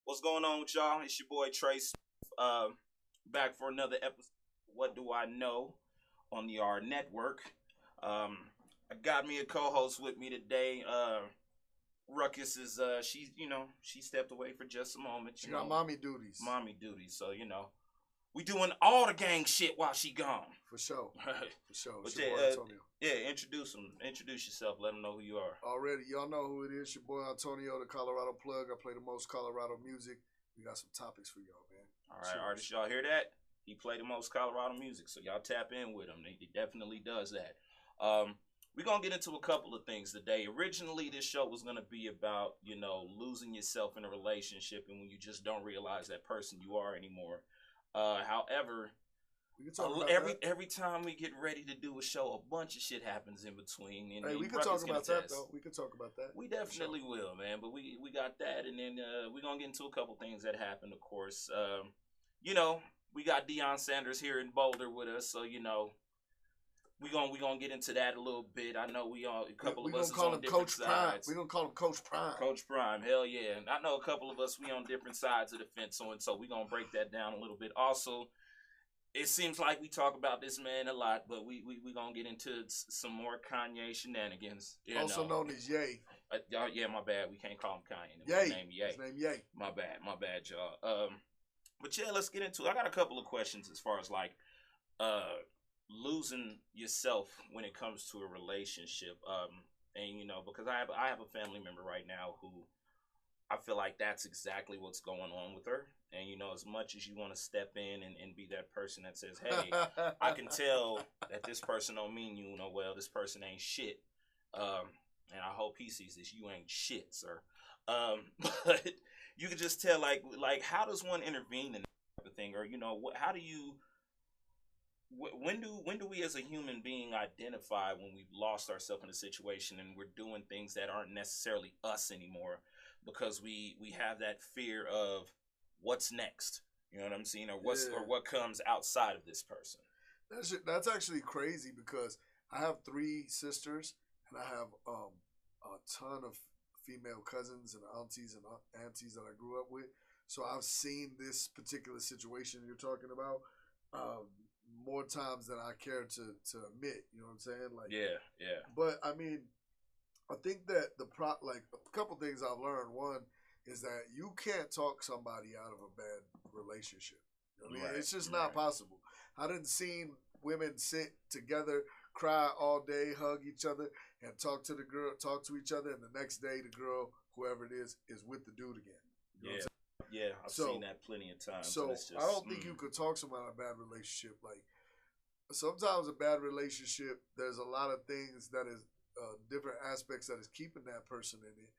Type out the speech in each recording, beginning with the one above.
What's going on with y'all? It's your boy Trey Smith, back for another episode of What Do I Know on the AHRR Network. I got me a co-host with me today. Ruckus is she stepped away for just a moment. She got mommy duties. So we doing all the gang shit while she gone. For sure. For sure. But it's your boy Antonio. Yeah, introduce yourself. Let them know who you are. Already, y'all know who it is. Your boy Antonio, the Colorado plug. I play the most Colorado music. We got some topics for y'all, man. All right, artists, y'all hear that? He played the most Colorado music, so y'all tap in with him. He definitely does that. We're going to get into a couple of things today. Originally, this show was going to be about, losing yourself in a relationship and when you just don't realize that person you are anymore. However, every time we get ready to do a show, a bunch of shit happens in between. And hey, we can talk about that, though. We can talk about that. We definitely will, man. But we got that, and then we're going to get into a couple things that happened, of course. We got Deion Sanders here in Boulder with us, so, we gonna get into that a little bit. I know a couple of us is on different sides. We're gonna call him Coach Prime. Coach Prime, hell yeah. And I know a couple of us, we on different sides of the fence, so we're gonna break that down a little bit. Also, it seems like we talk about this man a lot, but we gonna get into some more Kanye shenanigans. Also known as Ye. Yeah, my bad. We can't call him Kanye. Ye. His name Ye. My bad, y'all. But yeah, let's get into it. I got a couple of questions as far as losing yourself when it comes to a relationship, and because I have a family member right now who I feel like that's exactly what's going on with her. And as much as you want to step in and be that person that says, hey, I can tell that this person don't mean you no well, this person ain't shit, and I hope he sees this, you ain't shit, sir. But you can just tell like how does one intervene in that type of thing, or how do you when do we as a human being identify when we've lost ourselves in a situation and we're doing things that aren't necessarily us anymore because we have that fear of what's next, you know what I'm saying, or what comes outside of this person? That's actually crazy because I have 3 sisters and I have a ton of female cousins and aunties that I grew up with, so I've seen this particular situation you're talking about more times than I care to admit, you know what I'm saying? Yeah. But I mean, I think that a couple things I've learned. One is that you can't talk somebody out of a bad relationship. You know what I mean? Right. It's just not possible. I done seen women sit together, cry all day, hug each other, and talk to each other, and the next day the girl, whoever it is with the dude again. You know what I'm saying? Yeah, I've seen that plenty of times. So I don't think you could talk someone out of a bad relationship. Like sometimes a bad relationship, there's a lot of things that is different aspects that is keeping that person in it.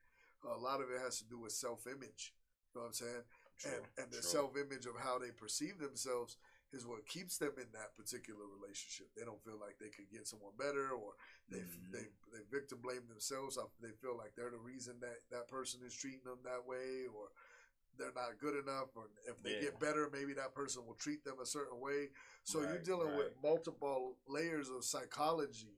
A lot of it has to do with self-image. You know what I'm saying? True, and the self-image of how they perceive themselves is what keeps them in that particular relationship. They don't feel like they could get someone better, or they victim blame themselves. They feel like they're the reason that person is treating them that way, or they're not good enough, or if they get better, maybe that person will treat them a certain way. So you're dealing with multiple layers of psychology.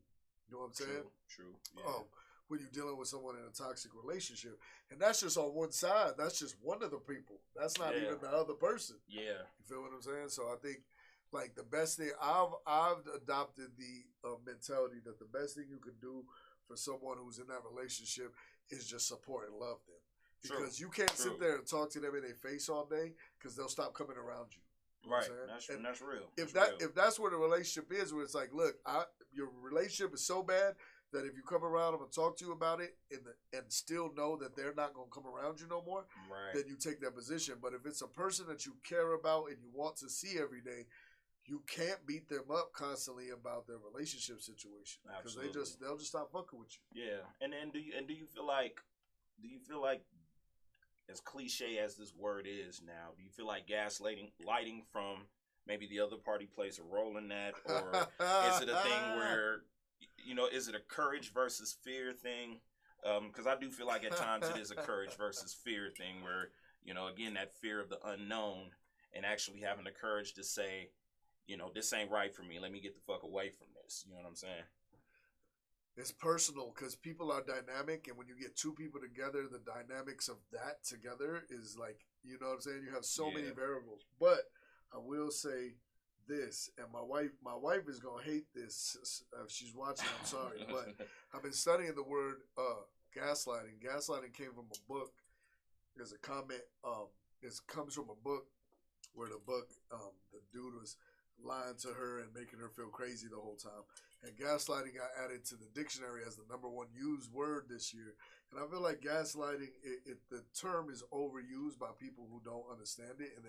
You know what I'm saying? True. Yeah. When you're dealing with someone in a toxic relationship. And that's just on one side. That's just one of the people. That's not even the other person. Yeah. You feel what I'm saying? So I think Like the best thing I've adopted the mentality that the best thing you can do for someone who's in that relationship is just support and love them. Because you can't sit there and talk to them in their face all day because they'll stop coming around you. You know right. That's real. If that's where the relationship is, where it's like, look, your relationship is so bad that if you come around them and talk to you about it and still know that they're not going to come around you no more, then you take that position. But if it's a person that you care about and you want to see every day, you can't beat them up constantly about their relationship situation because they'll just stop fucking with you. Yeah, and do you feel like as cliche as this word is now, do you feel like lighting from maybe the other party plays a role in that, or is it a thing where, is it a courage versus fear thing? Because I do feel like at times it is a courage versus fear thing where, again, that fear of the unknown and actually having the courage to say, this ain't right for me. Let me get the fuck away from this. You know what I'm saying? It's personal because people are dynamic, and when you get two people together, the dynamics of that together is like, you know what I'm saying? You have so many variables. But I will say this, and my wife is gonna hate this if she's watching. I'm sorry, but I've been studying the word gaslighting. Gaslighting came from a book. There's a comment. It comes from a book where the dude was lying to her and making her feel crazy the whole time. And gaslighting got added to the dictionary as the #1 used word this year. And I feel like gaslighting, the term is overused by people who don't understand it. And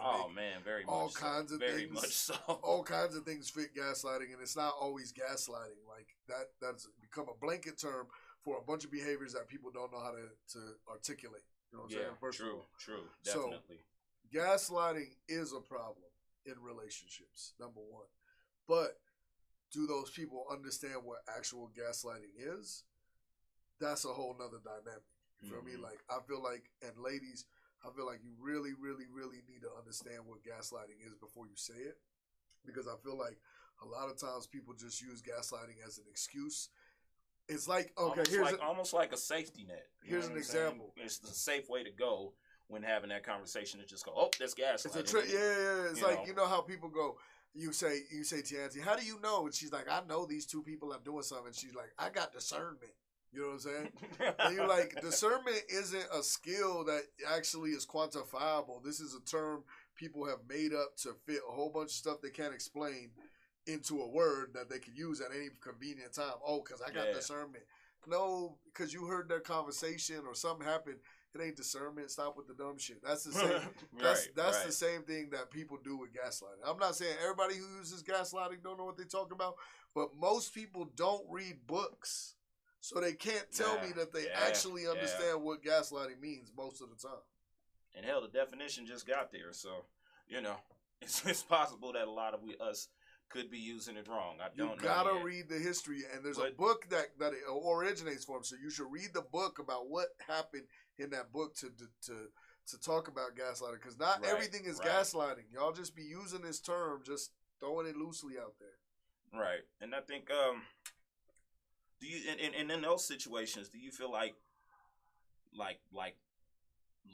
very all much kinds so. of Very things, much so. all kinds of things fit gaslighting, and it's not always gaslighting. Like that's become a blanket term for a bunch of behaviors that people don't know how to articulate. You know what I'm saying? True, definitely. So, gaslighting is a problem in relationships, #1. But do those people understand what actual gaslighting is? That's a whole nother dynamic. You feel me? Like, I feel like, and ladies, I feel like you really, really, really need to understand what gaslighting is before you say it. Because I feel like a lot of times people just use gaslighting as an excuse. It's like, okay, almost like a safety net. Here's an example. It's the safe way to go when having that conversation to just go, oh, that's gaslighting. It's It's like, you know how people go, you say to Auntie, how do you know? And she's like, I know these two people are doing something. And she's like, I got discernment. You know what I'm saying? And you're like, discernment isn't a skill that actually is quantifiable. This is a term people have made up to fit a whole bunch of stuff they can't explain into a word that they can use at any convenient time. Oh, because I got discernment. No, because you heard their conversation or something happened. It ain't discernment. Stop with the dumb shit. That's the same. That's the same thing that people do with gaslighting. I'm not saying everybody who uses gaslighting don't know what they're talking about, but most people don't read books, so they can't tell me that they actually understand what gaslighting means most of the time. And hell, the definition just got there, so it's possible that a lot of us could be using it wrong. You gotta read the history, and there's a book that it originates from. So you should read the book about what happened in that book to talk about gaslighting, because not everything is gaslighting. Y'all just be using this term, just throwing it loosely out there. Right, and I think do you and in those situations, do you feel like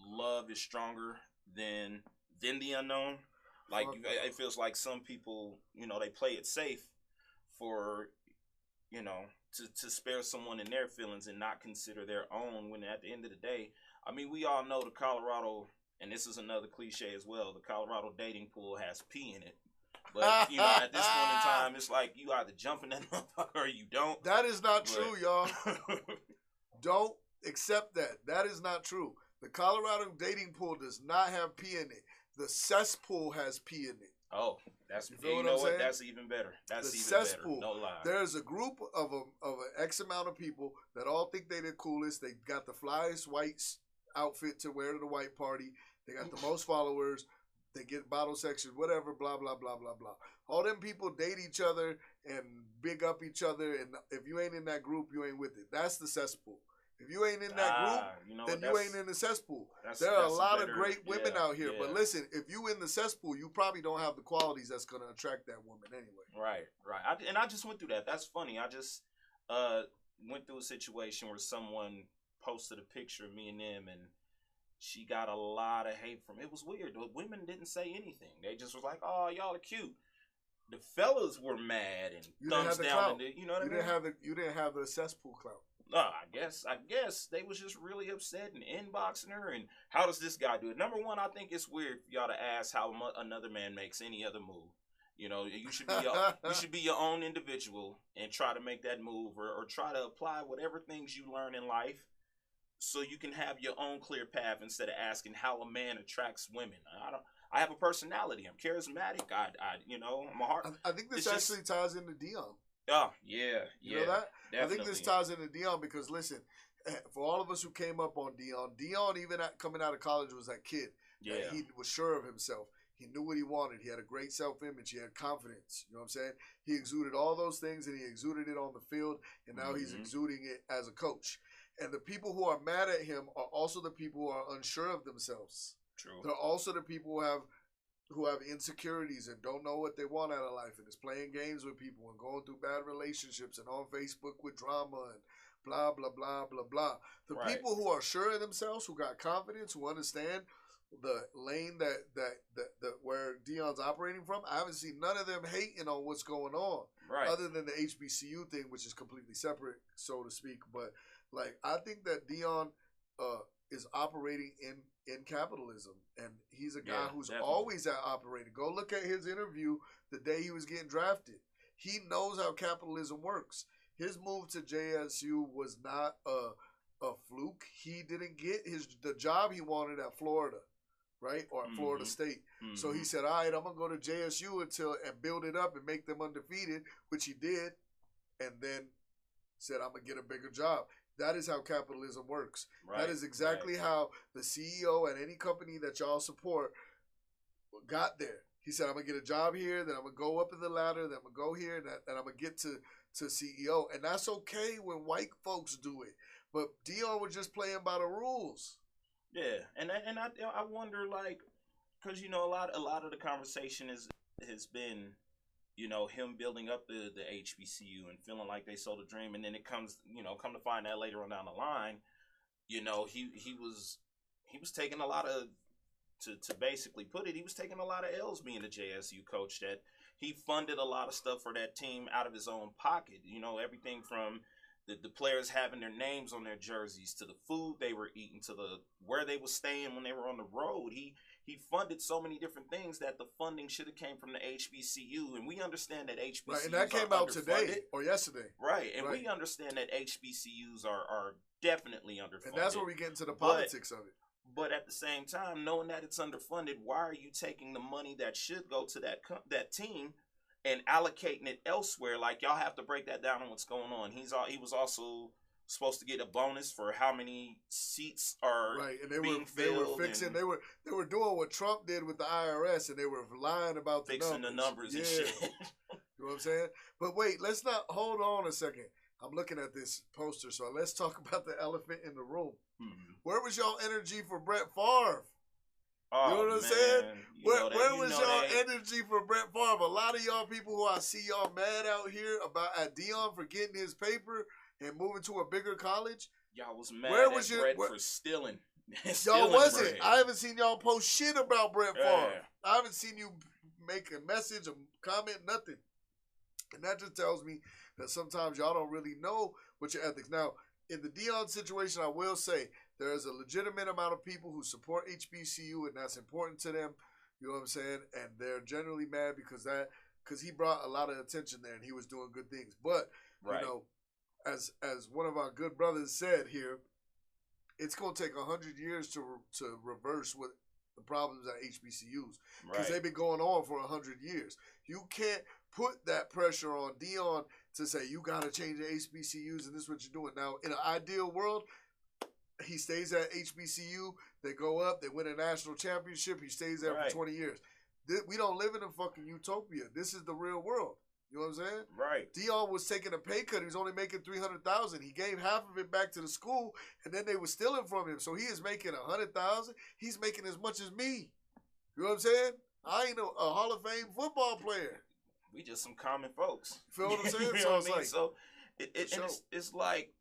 love is stronger than the unknown? Like, it feels like some people, they play it safe for, to spare someone in their feelings and not consider their own, when at the end of the day, I mean, we all know the Colorado, and this is another cliche as well, the Colorado dating pool has pee in it. But, at this point in time, it's like you either jump in that motherfucker or you don't. That is not true, y'all. Don't accept that. That is not true. The Colorado dating pool does not have pee in it. The cesspool has pee in it. Oh, that's you know what? That's even better. That's the even cesspool. Better. No lie. There's a group of an X amount of people that all think they the coolest. They got the flyest white outfit to wear to the white party. They got the most followers. They get bottle sections, whatever. Blah blah blah blah blah. All them people date each other and big up each other. And if you ain't in that group, you ain't with it. That's the cesspool. If you ain't in that group, then you ain't in the cesspool. There are a lot of great women out here. But listen, if you in the cesspool, you probably don't have the qualities that's going to attract that woman anyway. Right. I just went through that. That's funny. I just went through a situation where someone posted a picture of me and them, and she got a lot of hate from it. It was weird. The women didn't say anything. They just was like, oh, y'all are cute. the fellas were mad and You didn't have thumbs the down. clout. You know what I mean? You didn't have the cesspool clout. I guess they was just really upset and inboxing her. And how does this guy do it? Number one, I think it's weird for y'all to ask how another man makes any other move. You know, you should be your own individual and try to make that move, or try to apply whatever things you learn in life, so you can have your own clear path instead of asking how a man attracts women. I have a personality. I'm charismatic. I'm a heart. I think this actually ties into Dion. Oh, yeah. You know that? Definitely. I think this ties into Dion because, listen, for all of us who came up on Dion even coming out of college was that kid. Yeah. He was sure of himself. He knew what he wanted. He had a great self-image. He had confidence. You know what I'm saying? He exuded all those things, and he exuded it on the field, and now he's exuding it as a coach. And the people who are mad at him are also the people who are unsure of themselves. True. They're also the people who have insecurities and don't know what they want out of life and is playing games with people and going through bad relationships and on Facebook with drama and blah, blah, blah, blah, blah. The people who are sure of themselves, who got confidence, who understand the lane that where Dion's operating from, I haven't seen none of them hating on what's going on. Right. Other than the HBCU thing, which is completely separate, so to speak. But like, I think that Dion is operating in capitalism, and he's a guy who's always operating. Go look at his interview the day he was getting drafted. He knows how capitalism works. His move to JSU was not a fluke. He didn't get the job he wanted at Florida, right? Or at Florida State. So he said, all right, I'm going to go to JSU and build it up and make them undefeated, which he did, and then said, I'm going to get a bigger job. That is how capitalism works. Right, that is exactly how the CEO at any company that y'all support got there. He said, I'm going to get a job here, then I'm going to go up in the ladder, then I'm going to go here, and I'm going to get to CEO. And that's okay when white folks do it. But Dion was just playing by the rules. Yeah, and I wonder, like, because, you know, a lot of the conversation has been, you know, him building up the HBCU and feeling like they sold a dream, and then it comes, you know, come to find that later on down the line, you know, he was taking a lot of, to basically put it, he was taking a lot of L's being the JSU coach. That he funded a lot of stuff for that team out of his own pocket. You know, everything from the players having their names on their jerseys to the food they were eating to where they were staying when they were on the road. He funded so many different things that the funding should have came from the HBCU, and we understand that HBCUs right, and that came out today or yesterday. Right, and we understand that HBCUs are definitely underfunded. And that's where we get into the politics of it. But at the same time, knowing that it's underfunded, why are you taking the money that should go to that team and allocating it elsewhere? Like, y'all have to break that down on what's going on. He was also supposed to get a bonus for how many seats are right, and being filled. They were doing what Trump did with the IRS, and they were lying about fixing the numbers and shit. You know what I'm saying? But wait, let's not hold on a second. I'm looking at this poster, so let's talk about the elephant in the room. Where was y'all energy for Brett Favre? Oh, you know what I'm saying? Where was y'all energy for Brett Favre? A lot of y'all people who I see y'all mad out here at Dion for getting his paper and moving to a bigger college. Y'all was mad at Brett for stealing. Y'all wasn't. I haven't seen y'all post shit about Brett Favre. I haven't seen you make a message, a comment, nothing. And that just tells me that sometimes y'all don't really know what your ethics. Now, in the Dion situation, I will say there is a legitimate amount of people who support HBCU, and that's important to them. You know what I'm saying? And they're generally mad because he brought a lot of attention there and he was doing good things. But you know, as one of our good brothers said here, it's going to take 100 years to reverse what the problems at HBCUs because they've been going on for 100 years. You can't put that pressure on Dion to say you got to change the HBCUs and this is what you're doing. Now, in an ideal world, he stays at HBCU. They go up. They win a national championship. He stays there for 20 years. We don't live in a fucking utopia. This is the real world. You know what I'm saying? Right. Dion was taking a pay cut. He was only making $300,000. He gave half of it back to the school, and then they were stealing from him. So he is making $100,000. He's making as much as me. You know what I'm saying? I ain't a Hall of Fame football player. We just some common folks. You feel what I'm saying? You know what I mean? So it's like,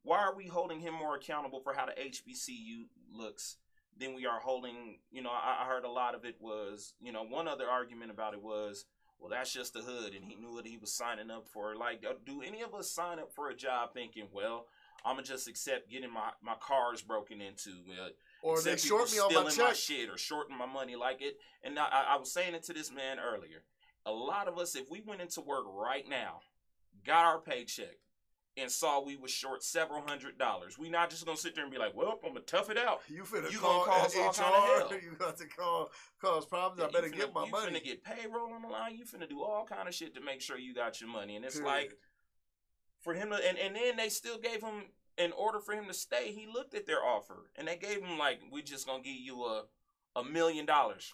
why are we holding him more accountable for how the HBCU looks then we are holding, I heard a lot of it was, one other argument about it was, well, that's just the hood, and he knew what he was signing up for. Like, do any of us sign up for a job thinking, well, I'm going to just accept getting my cars broken into, or they short me on my check, shit, or shorting my money like it. And I was saying it to this man earlier. A lot of us, if we went into work right now, got our paycheck, and saw we was short several $100s, we not just gonna sit there and be like, well, I'm gonna tough it out. You finna you call gonna cause HR, all kind of hell. You got to cause problems. I better get my money. You finna get payroll on the line. You finna do all kind of shit to make sure you got your money. And it's like, for him to, and then they still gave him, in order for him to stay, he looked at their offer, and they gave him like, we just gonna give you $1 million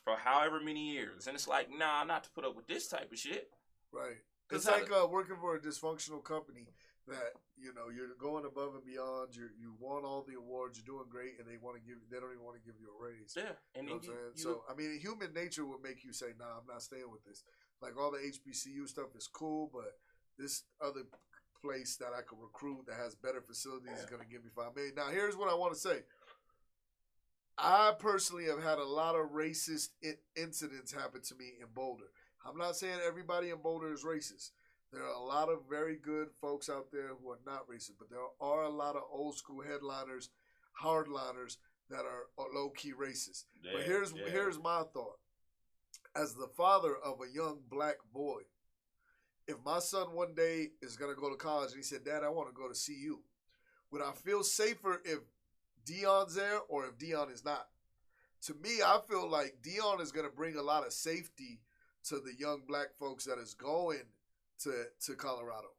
for however many years. And it's like, nah, not to put up with this type of shit. Right. It's like working for a dysfunctional company that, you're going above and beyond. You won all the awards. You're doing great, and they don't even want to give you a raise. Yeah. And you know what I'm saying? So, I mean, human nature would make you say, nah, I'm not staying with this. Like, all the HBCU stuff is cool, but this other place that I could recruit that has better facilities is going to give me $5 million. Now, here's what I want to say. I personally have had a lot of racist incidents happen to me in Boulder. I'm not saying everybody in Boulder is racist. There are a lot of very good folks out there who are not racist, but there are a lot of old school headliners, hardliners that are low-key racist. Yeah, but here's my thought. As the father of a young black boy, if my son one day is going to go to college and he said, Dad, I want to go to CU, would I feel safer if Deion's there or if Deion is not? To me, I feel like Deion is going to bring a lot of safety to the young black folks that is going to Colorado.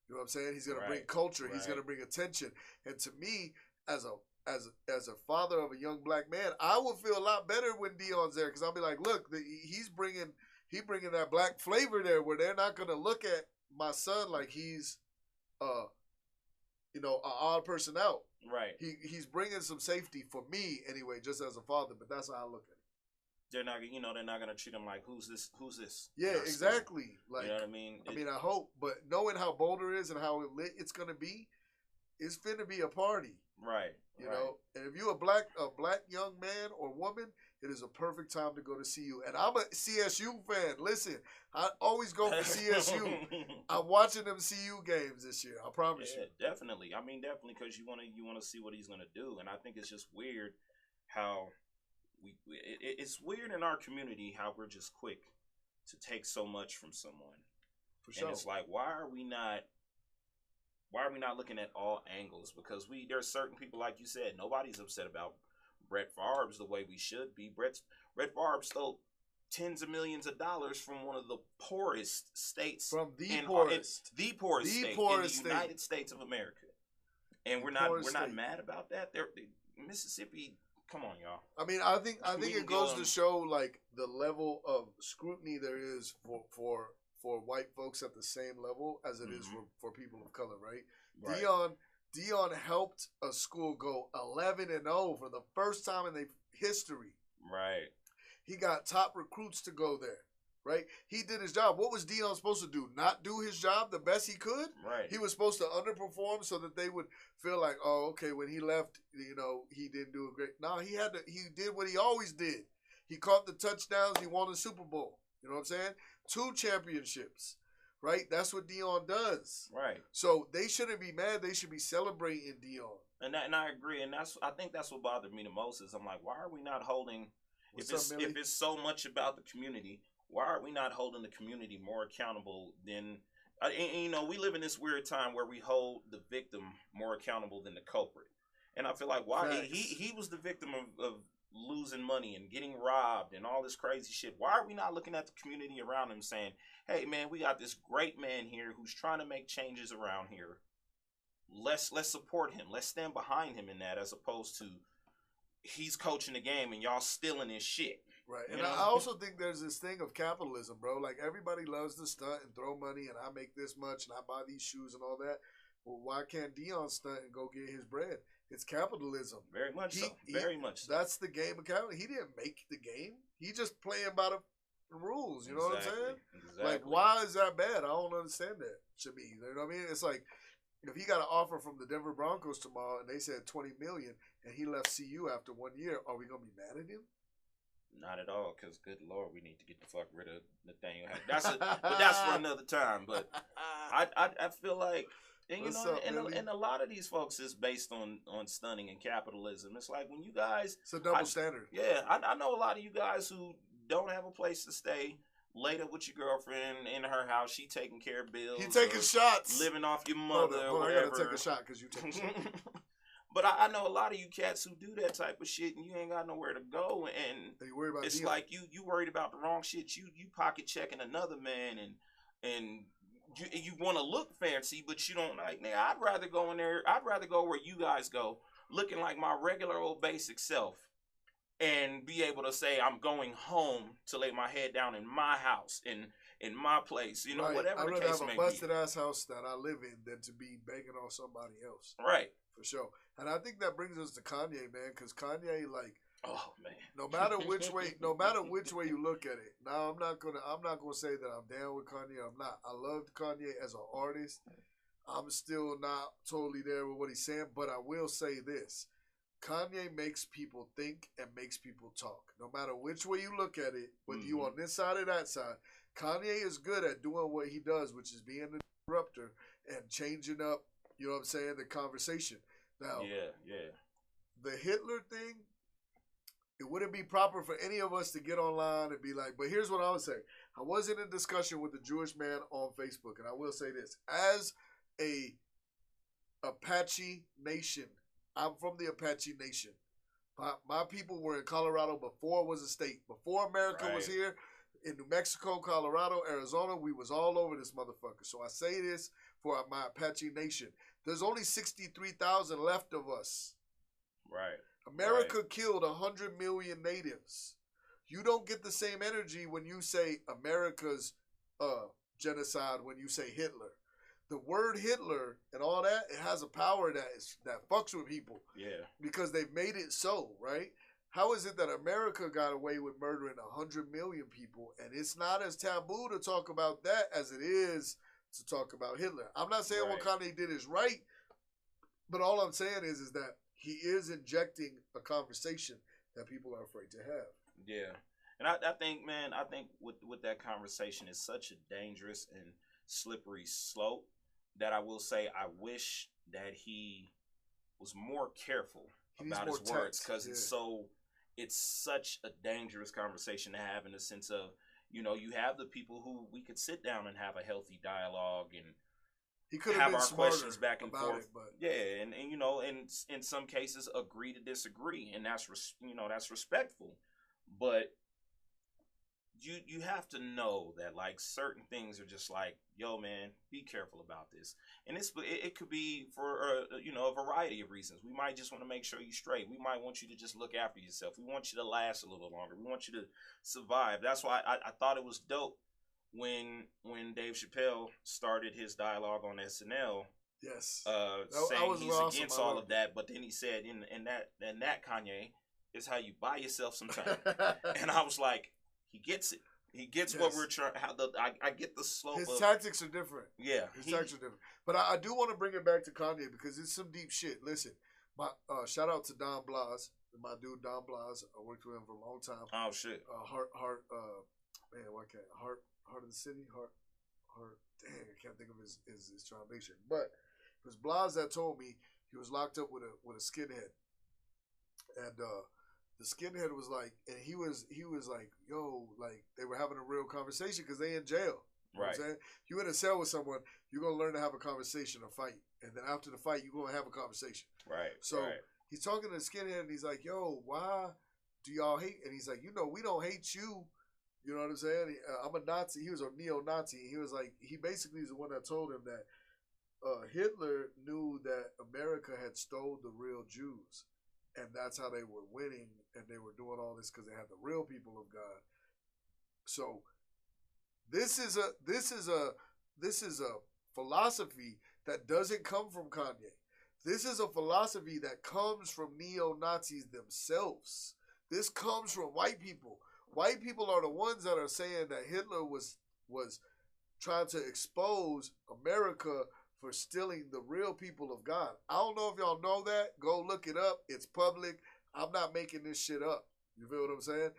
You know what I'm saying? He's going to bring culture. He's going to bring attention. And to me, as a father of a young black man, I would feel a lot better when Deion's there, because I'll be like, look, he's bringing that black flavor there, where they're not going to look at my son like he's an odd person out. Right. He's bringing some safety for me anyway, just as a father. But that's how I look at it. They're not gonna treat him like who's this. Yeah, exactly. Like, you know what I mean? I hope, but knowing how Boulder is and how lit it's gonna be, it's finna be a party. Right. You know, and if you're a black young man or woman, it is a perfect time to go to CU. And I'm a CSU fan. Listen, I always go for CSU. I'm watching them CU games this year. I promise you. Definitely. I mean, definitely, because you wanna see what he's gonna do, and I think it's just weird how it's weird in our community how we're just quick to take so much from someone. For sure. And it's like, why are we not looking at all angles? Because there are certain people, like you said, nobody's upset about Brett Favre the way we should be. Brett Favre stole tens of millions of dollars from one of the poorest states. From the poorest state in the United States of America. And we're not mad about that. Mississippi, come on, y'all. I mean, I think it goes to show like the level of scrutiny there is for white folks at the same level as it is for people of color, right? Deion helped a school go 11-0 for the first time in their history. Right. He got top recruits to go there. Right? He did his job. What was Deion supposed to do? Not do his job the best he could? Right. He was supposed to underperform so that they would feel like, oh, okay, when he left, he didn't do a great. No, he did what he always did. He caught the touchdowns. He won the Super Bowl. You know what I'm saying? 2 championships. Right? That's what Deion does. Right. So they shouldn't be mad. They should be celebrating Deion. And I agree. And I think that's what bothered me the most is I'm like, why are we not holding, if it's so much about the community, why are we not holding the community more accountable than, we live in this weird time where we hold the victim more accountable than the culprit. And I feel like he was the victim of losing money and getting robbed and all this crazy shit. Why are we not looking at the community around him saying, hey, man, we got this great man here who's trying to make changes around here. Let's support him. Let's stand behind him in that, as opposed to he's coaching the game and y'all stealing his shit. Right. And I also think there's this thing of capitalism, bro. Like, everybody loves to stunt and throw money, and I make this much and I buy these shoes and all that. Well, why can't Deion stunt and go get his bread? It's capitalism. Very much so. Very much so. That's the game of capitalism. He didn't make the game. He just playing by the rules. You know what I'm saying? Exactly. Like, why is that bad? I don't understand that. To me, you know what I mean? It's like, if he got an offer from the Denver Broncos tomorrow and they said $20 million and he left CU after 1 year, are we gonna be mad at him? Not at all, because good Lord, we need to get the fuck rid of Nathaniel Hackett. But that's for another time. But I feel like, and What's up, and a lot of these folks is based on stunning and capitalism. It's like when you guys, it's a double standard. Yeah, I know a lot of you guys who don't have a place to stay. Laid up with your girlfriend in her house, she taking care of bills. He taking shots, living off your mother. Hold on, I gotta take a shot because you take a shot. But I know a lot of you cats who do that type of shit, and you ain't got nowhere to go, and you worry about it's dealing. like you worried about the wrong shit. You pocket checking another man, and you want to look fancy, but you don't like. Nigga, I'd rather go in there. I'd rather go where you guys go, looking like my regular old basic self, and be able to say I'm going home to lay my head down in my house in my place. You know, right. whatever the case may be. I'd rather have a busted ass house that I live in than to be banging on somebody else. Right. For sure. And I think that brings us to Kanye, man, because Kanye, like, oh man, no matter which way you look at it. Now, I'm not gonna say that I'm down with Kanye. I'm not. I loved Kanye as an artist. I'm still not totally there with what he's saying, but I will say this: Kanye makes people think and makes people talk. No matter which way you look at it, whether you on this side or that side, Kanye is good at doing what he does, which is being an disruptor and changing up. You know what I'm saying? The conversation. Now, the Hitler thing, it wouldn't be proper for any of us to get online and be like, but here's what I would say. I was in a discussion with a Jewish man on Facebook, and I will say this. As a Apache Nation, I'm from the Apache Nation. My people were in Colorado before it was a state. Before America was here, in New Mexico, Colorado, Arizona, we was all over this motherfucker. So I say this for my Apache Nation. There's only 63,000 left of us. Right. America killed 100 million natives. You don't get the same energy when you say America's genocide when you say Hitler. The word Hitler and all that, it has a power that fucks with people. Yeah. Because they've made it so, right? How is it that America got away with murdering 100 million people and it's not as taboo to talk about that as it is to talk about Hitler? I'm not saying what Kanye did is right, but all I'm saying is that he is injecting a conversation that people are afraid to have. Yeah. And I think, man, with that conversation is such a dangerous and slippery slope that I will say I wish that he was more careful about his words, because it's such a dangerous conversation to have, in the sense of, you know, you have the people who we could sit down and have a healthy dialogue and he could have our questions back and forth. It, and you know, in some cases agree to disagree, and that's that's respectful. But you have to know that, like, certain things are just like, yo, man, be careful about this. And it could be for a variety of reasons. We might just want to make sure you're straight. We might want you to just look after yourself. We want you to last a little longer. We want you to survive. That's why I thought it was dope when Dave Chappelle started his dialogue on SNL. Yes. Saying he's against all of that, but then he said, in that Kanye is how you buy yourself some time. And I was like, he gets it. He gets what we're trying. I get the slope. His tactics are different. Yeah, his tactics are different. But I do want to bring it back to Kanye because it's some deep shit. Listen, my shout out to Don Blas, my dude Don Blas. I worked with him for a long time. Oh shit. Heart of the City. Heart. Dang, I can't think of his foundation. But it was Blas that told me he was locked up with a skinhead, and the skinhead was like, and he was like, yo, like, they were having a real conversation because they in jail. You know what I'm saying? You in a cell with someone, you're gonna learn to have a conversation, a fight, and then after the fight, you're gonna have a conversation. Right. So he's talking to the skinhead, and he's like, yo, why do y'all hate? And he's like, we don't hate you. You know what I'm saying? I'm a Nazi. He was a neo-Nazi. He was like, he basically is the one that told him that Hitler knew that America had stole the real Jews, and that's how they were winning, and they were doing all this because they had the real people of God. So this is a philosophy that doesn't come from Kanye. This is a philosophy that comes from neo-Nazis themselves. This comes from white people. White people are the ones that are saying that Hitler was trying to expose America for stealing the real people of God. I don't know if y'all know that. Go look it up. It's public. I'm not making this shit up. You feel what I'm saying?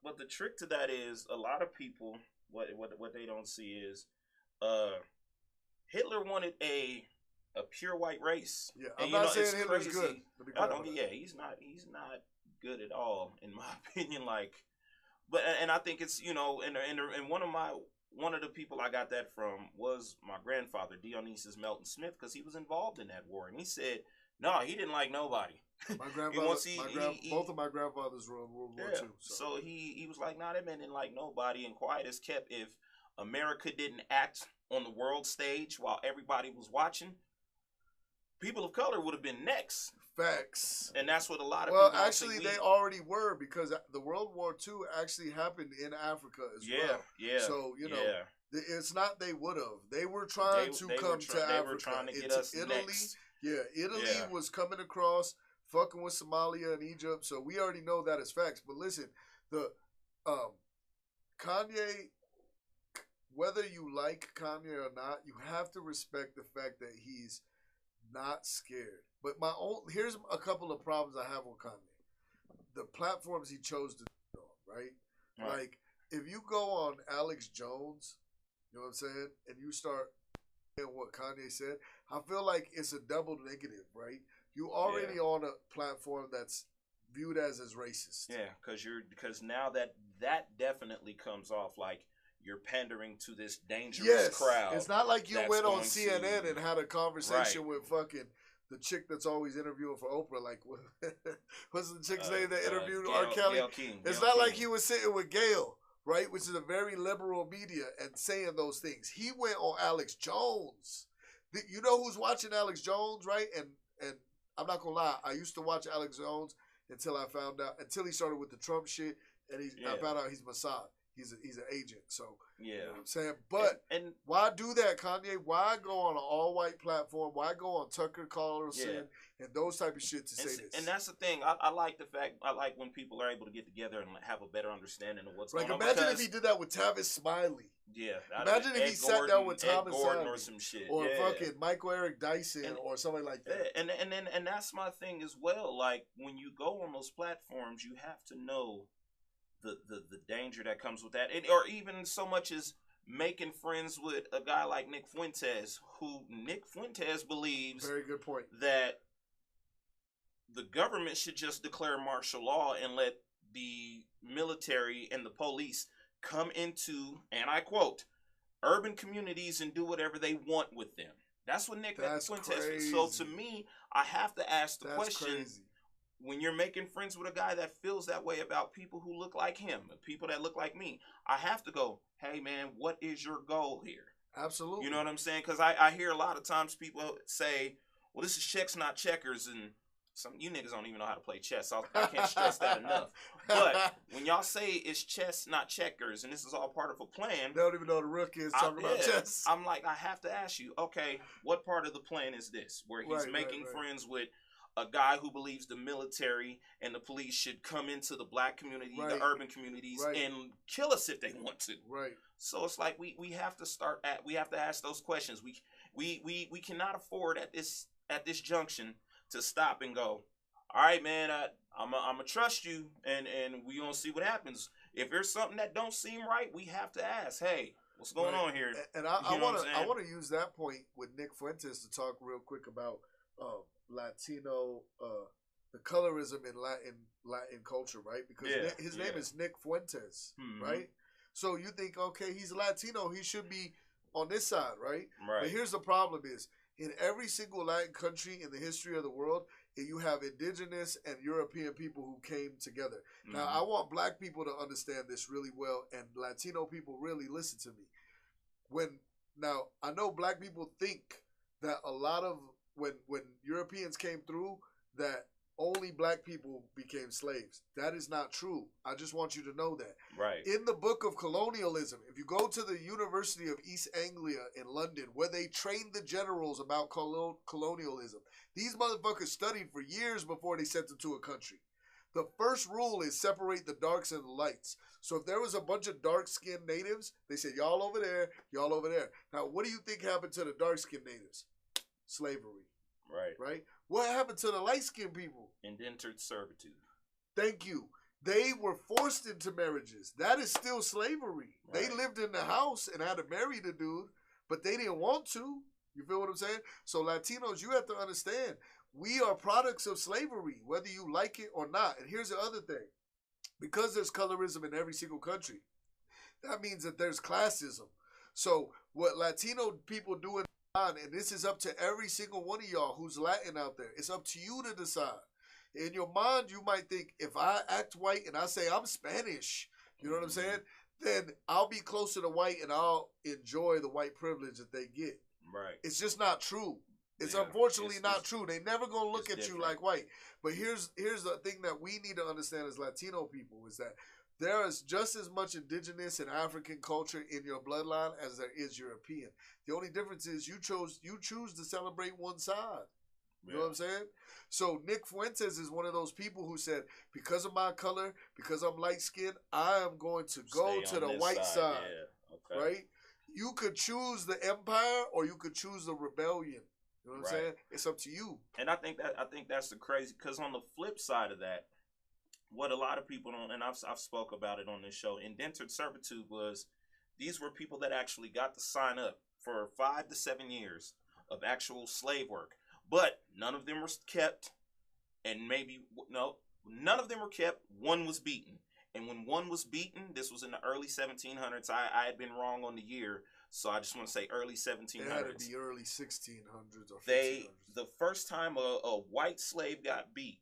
But the trick to that is a lot of people what they don't see is Hitler wanted a pure white race. Yeah, I'm not saying Hitler's good. He's not good at all in my opinion. Like, but and I think it's and one of the people I got that from was my grandfather, Dionysius Melton Smith, because he was involved in that war, and he said, no, he didn't like nobody. My grandfather, both of my grandfathers were in World War II. So he was like, nah, that man didn't like nobody, and quiet as kept. If America didn't act on the world stage while everybody was watching, people of color would have been next. Facts. And that's what a lot of people... Well, actually, they already were, because the World War II actually happened in Africa as well. Yeah. So, it's not they would have. They were trying to come to Africa. They were trying to get us Italy. Next. Yeah, Italy was coming across, fucking with Somalia and Egypt. So we already know that as facts. But listen, the Kanye, whether you like Kanye or not, you have to respect the fact that he's not scared. But here's a couple of problems I have with Kanye. The platforms he chose to do on, right? Like, if you go on Alex Jones, you know what I'm saying, and you start hearing what Kanye said, I feel like it's a double negative, right? You already on a platform that's viewed as racist. Yeah, because now that definitely comes off like you're pandering to this dangerous crowd. It's not like you went on CNN and had a conversation with fucking the chick that's always interviewing for Oprah. Like, what's the chick's name that interviewed R. Kelly? Gayle King. It's not like he was sitting with Gayle, right? Which is a very liberal media, and saying those things. He went on Alex Jones. You know who's watching Alex Jones, right? And I'm not gonna lie, I used to watch Alex Jones until he started with the Trump shit, and I found out he's Mossad. He's an agent, so you know what I'm saying. But and why do that, Kanye? Why go on an all-white platform? Why go on Tucker Carlson and those type of shit to say this? And that's the thing. I like the fact. I like when people are able to get together and have a better understanding of what's going on. Imagine if he did that with Tavis Smiley. Yeah. Imagine if he sat down with Thomas Gordon or some shit, or fucking Michael Eric Dyson or somebody like that. And that's my thing as well. Like, when you go on those platforms, you have to know the danger that comes with that, or even so much as making friends with a guy like Nick Fuentes, who Nick Fuentes believes very good point that the government should just declare martial law and let the military and the police come into, and I quote, urban communities and do whatever they want with them. That's what Nick Fuentes. So to me, I have to ask the question. Crazy. When you're making friends with a guy that feels that way about people who look like him, people that look like me, I have to go, hey, man, what is your goal here? Absolutely. You know what I'm saying? Because I hear a lot of times people say, well, this is checks, not checkers, and some you niggas don't even know how to play chess. I can't stress that enough. But when y'all say it's chess, not checkers, and this is all part of a plan. They don't even know the real kids talking about chess. I'm like, I have to ask you, okay, what part of the plan is this? Where he's making friends with a guy who believes the military and the police should come into the black community, the urban communities, and kill us if they want to. Right. So it's like we have to ask those questions. We cannot afford at this junction to stop and go, all right, man, I'm gonna trust you, and we gonna see what happens. If there's something that don't seem right, we have to ask, hey, what's going on here? And I want to use that point with Nick Fuentes to talk real quick about Latino, the colorism in Latin culture, right? Because his name is Nick Fuentes, right? So you think, okay, he's Latino, he should be on this side, right? Right. But here's the problem is, in every single Latin country in the history of the world, you have indigenous and European people who came together. Now, I want black people to understand this really well, and Latino people really listen to me. Now, I know black people think that a lot of, when Europeans came through, that only black people became slaves. That is not true. I just want you to know that. Right. In the book of colonialism, if you go to the University of East Anglia in London, where they trained the generals about colonialism, these motherfuckers studied for years before they sent them to a country. The first rule is separate the darks and the lights. So if there was a bunch of dark-skinned natives, they said, y'all over there, y'all over there. Now, what do you think happened to the dark-skinned natives? Slavery. Right? What happened to the light-skinned people? Indentured servitude. Thank you. They were forced into marriages. That is still slavery. Right. They lived in the house and had to marry the dude, but they didn't want to. You feel what I'm saying? So Latinos, you have to understand, we are products of slavery, whether you like it or not. And here's the other thing. Because there's colorism in every single country, that means that there's classism. So what Latino people do in mind, and this is up to every single one of y'all who's Latin out there, it's up to you to decide. In your mind, you might think, if I act white and I say I'm Spanish, you know what I'm saying? Then I'll be closer to white and I'll enjoy the white privilege that they get. Right. It's just not true. It's unfortunately not true. They never gonna look at you like white. But here's the thing that we need to understand as Latino people is that there is just as much indigenous and African culture in your bloodline as there is European. The only difference is you choose to celebrate one side. You know what I'm saying? So Nick Fuentes is one of those people who said, because of my color, because I'm light skinned, I am going to go to the white side. Yeah. Okay. Right? You could choose the empire or you could choose the rebellion. You know what I'm saying? It's up to you. And I think that's the crazy, because on the flip side of that, what a lot of people don't, and I've spoke about it on this show, indentured servitude was, these were people that actually got to sign up for 5 to 7 years of actual slave work. But none of them were kept, and none of them were kept. One was beaten. And when one was beaten, this was in the early 1700s. I had been wrong on the year, so I just want to say early 1700s. It had to be early 1600s or 1500s. The first time a white slave got beat,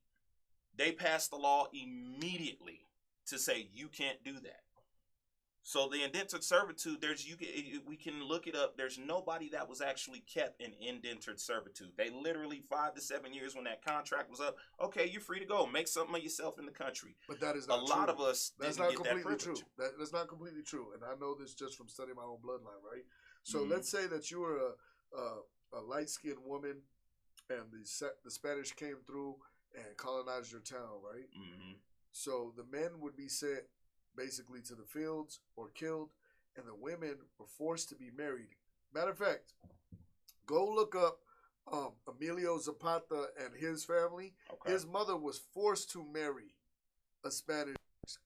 they passed the law immediately to say you can't do that. So the indentured servitude, we can look it up. There's nobody that was actually kept in indentured servitude. They literally 5 to 7 years when that contract was up. Okay, you're free to go. Make something of yourself in the country. But that is not true. A lot of us didn't get that privilege. That's not completely true. And I know this just from studying my own bloodline, right? So let's say that you were a light-skinned woman and the Spanish came through and colonized your town, right? So the men would be sent basically to the fields or killed, and the women were forced to be married. Matter of fact, go look up Emilio Zapata and his family. Okay. His mother was forced to marry a Spanish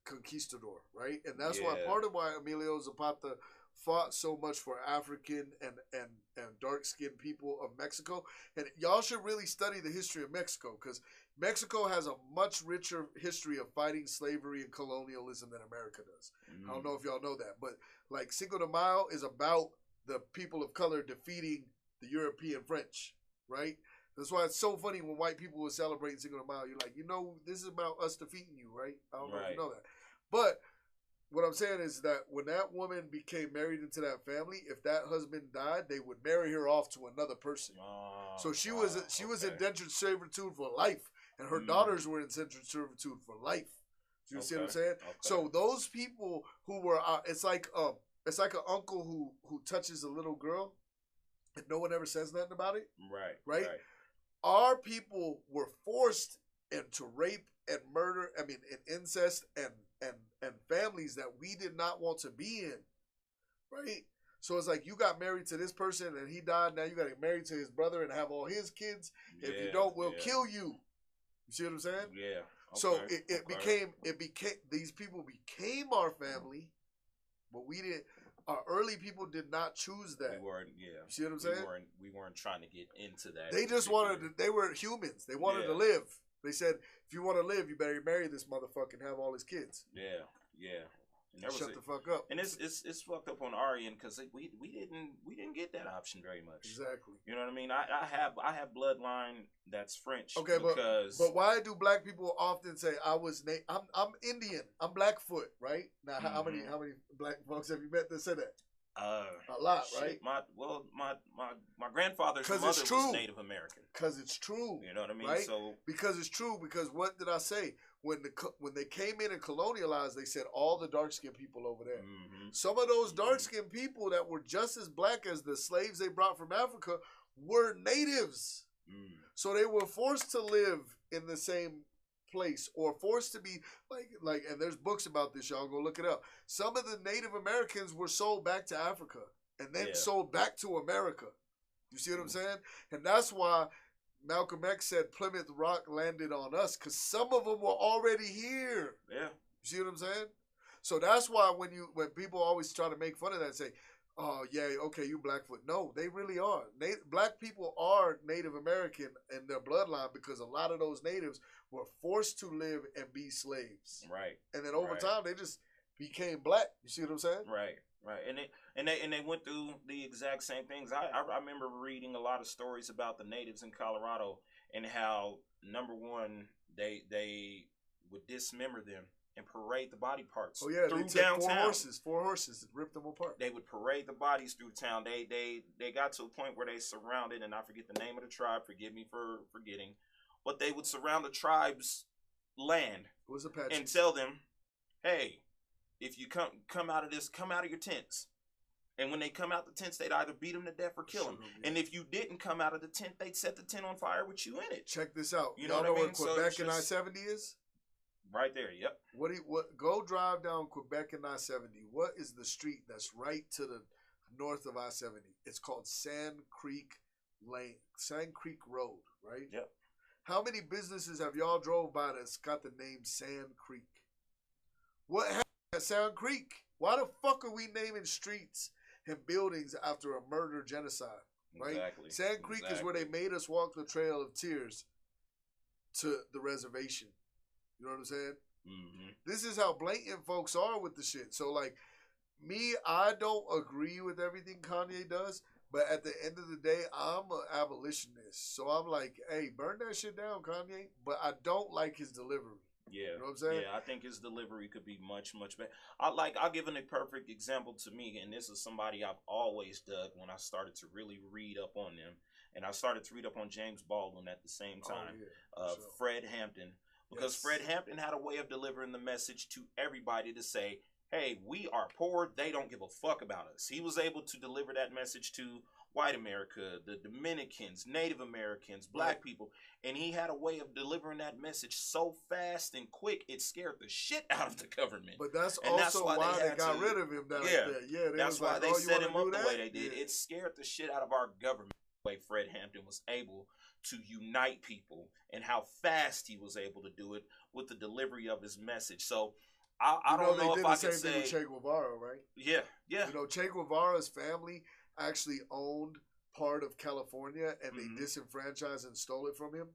conquistador, right? And that's why part of why Emilio Zapata fought so much for African and dark-skinned people of Mexico. And y'all should really study the history of Mexico, because Mexico has a much richer history of fighting slavery and colonialism than America does. I don't know if y'all know that, but like Cinco de Mayo is about the people of color defeating the European French, right? That's why it's so funny when white people will celebrate Cinco de Mayo. You're like, this is about us defeating you, right? I don't know if you know that. But what I'm saying is that when that woman became married into that family, if that husband died, they would marry her off to another person. So she was indentured servitude for life, and her daughters were indentured servitude for life. Do you see what I'm saying? Okay. So those people who were, it's like an uncle who touches a little girl, and no one ever says nothing about it. Right. Our people were forced into rape and murder. I mean, and incest and families that we did not want to be in, right? So it's like you got married to this person and he died. Now you got to get married to his brother and have all his kids. If you don't, we'll kill you. You see what I'm saying? Yeah. Okay. So it became these people became our family, but we didn't. Our early people did not choose that. We weren't. Yeah. You see what I'm saying? We weren't trying to get into that. They just wanted. They were humans. They wanted to live. They said, if you want to live, you better marry this motherfucker and have all his kids. Yeah. And Shut the fuck up. And it's fucked up on our end, because we didn't get that option very much. Exactly. You know what I mean? I have bloodline that's French. Okay, but why do black people often say I'm Indian, I'm Blackfoot, right? Now how many black folks have you met that say that? A lot, right? My grandfather's mother was Native American. Because it's true. You know what I mean? Right? So because it's true. Because what did I say? When they came in and colonialized, they said all the dark-skinned people over there. Some of those dark-skinned people that were just as black as the slaves they brought from Africa were natives. So they were forced to live in the same place or forced to be like, and there's books about this, y'all go look it up. Some of the Native Americans were sold back to Africa and then sold back to America. You see what I'm saying? And that's why Malcolm X said Plymouth Rock landed on us, because some of them were already here. Yeah. You see what I'm saying? So that's why when people always try to make fun of that and say, oh, yeah, okay, you Blackfoot. No, they really are. Black people are Native American in their bloodline, because a lot of those natives were forced to live and be slaves. Right. And then over time, they just became black. You see what I'm saying? Right. Right, and they went through the exact same things. I remember reading a lot of stories about the natives in Colorado and how, number one, they would dismember them and parade the body parts. Oh yeah, through they took downtown. four horses, and ripped them apart. They would parade the bodies through town. They got to a point where they surrounded, and I forget the name of the tribe. Forgive me for forgetting, but they would surround the tribe's land. It was Apache. And tell them, hey, if you come out of this, come out of your tents. And when they come out the tents, they'd either beat them to death or kill them. Yeah. And if you didn't come out of the tent, they'd set the tent on fire with you in it. Check this out. You know what I mean? Where Quebec and I-70 is? Right there, yep. Go drive down Quebec and I-70. What is the street that's right to the north of I-70? It's called Sand Creek Road, right? Yep. How many businesses have y'all drove by that's got the name Sand Creek? What happened at Sand Creek? Why the fuck are we naming streets and buildings after a murder genocide? Right? Exactly. Sand Creek is where they made us walk the Trail of Tears to the reservation. You know what I'm saying? Mm-hmm. This is how blatant folks are with the shit. So, like, me, I don't agree with everything Kanye does, but at the end of the day, I'm an abolitionist. So I'm like, hey, burn that shit down, Kanye. But I don't like his delivery. Yeah. You know what I'm saying? Yeah, I think his delivery could be much, much better. I'll give a perfect example to me, and this is somebody I've always dug when I started to really read up on them. And I started to read up on James Baldwin at the same time. Sure. Fred Hampton. Because Fred Hampton had a way of delivering the message to everybody to say, hey, we are poor. They don't give a fuck about us. He was able to deliver that message to white America, the Dominicans, Native Americans, black people. And he had a way of delivering that message so fast and quick, it scared the shit out of the government. But that's also why they got rid of him. That's why they set him up the way they did. It scared the shit out of our government. The way Fred Hampton was able to unite people and how fast he was able to do it with the delivery of his message. So I don't know if I could say. They did the same thing with Che Guevara, right? Yeah. You know, Che Guevara's family actually owned part of California, and they disenfranchised and stole it from him.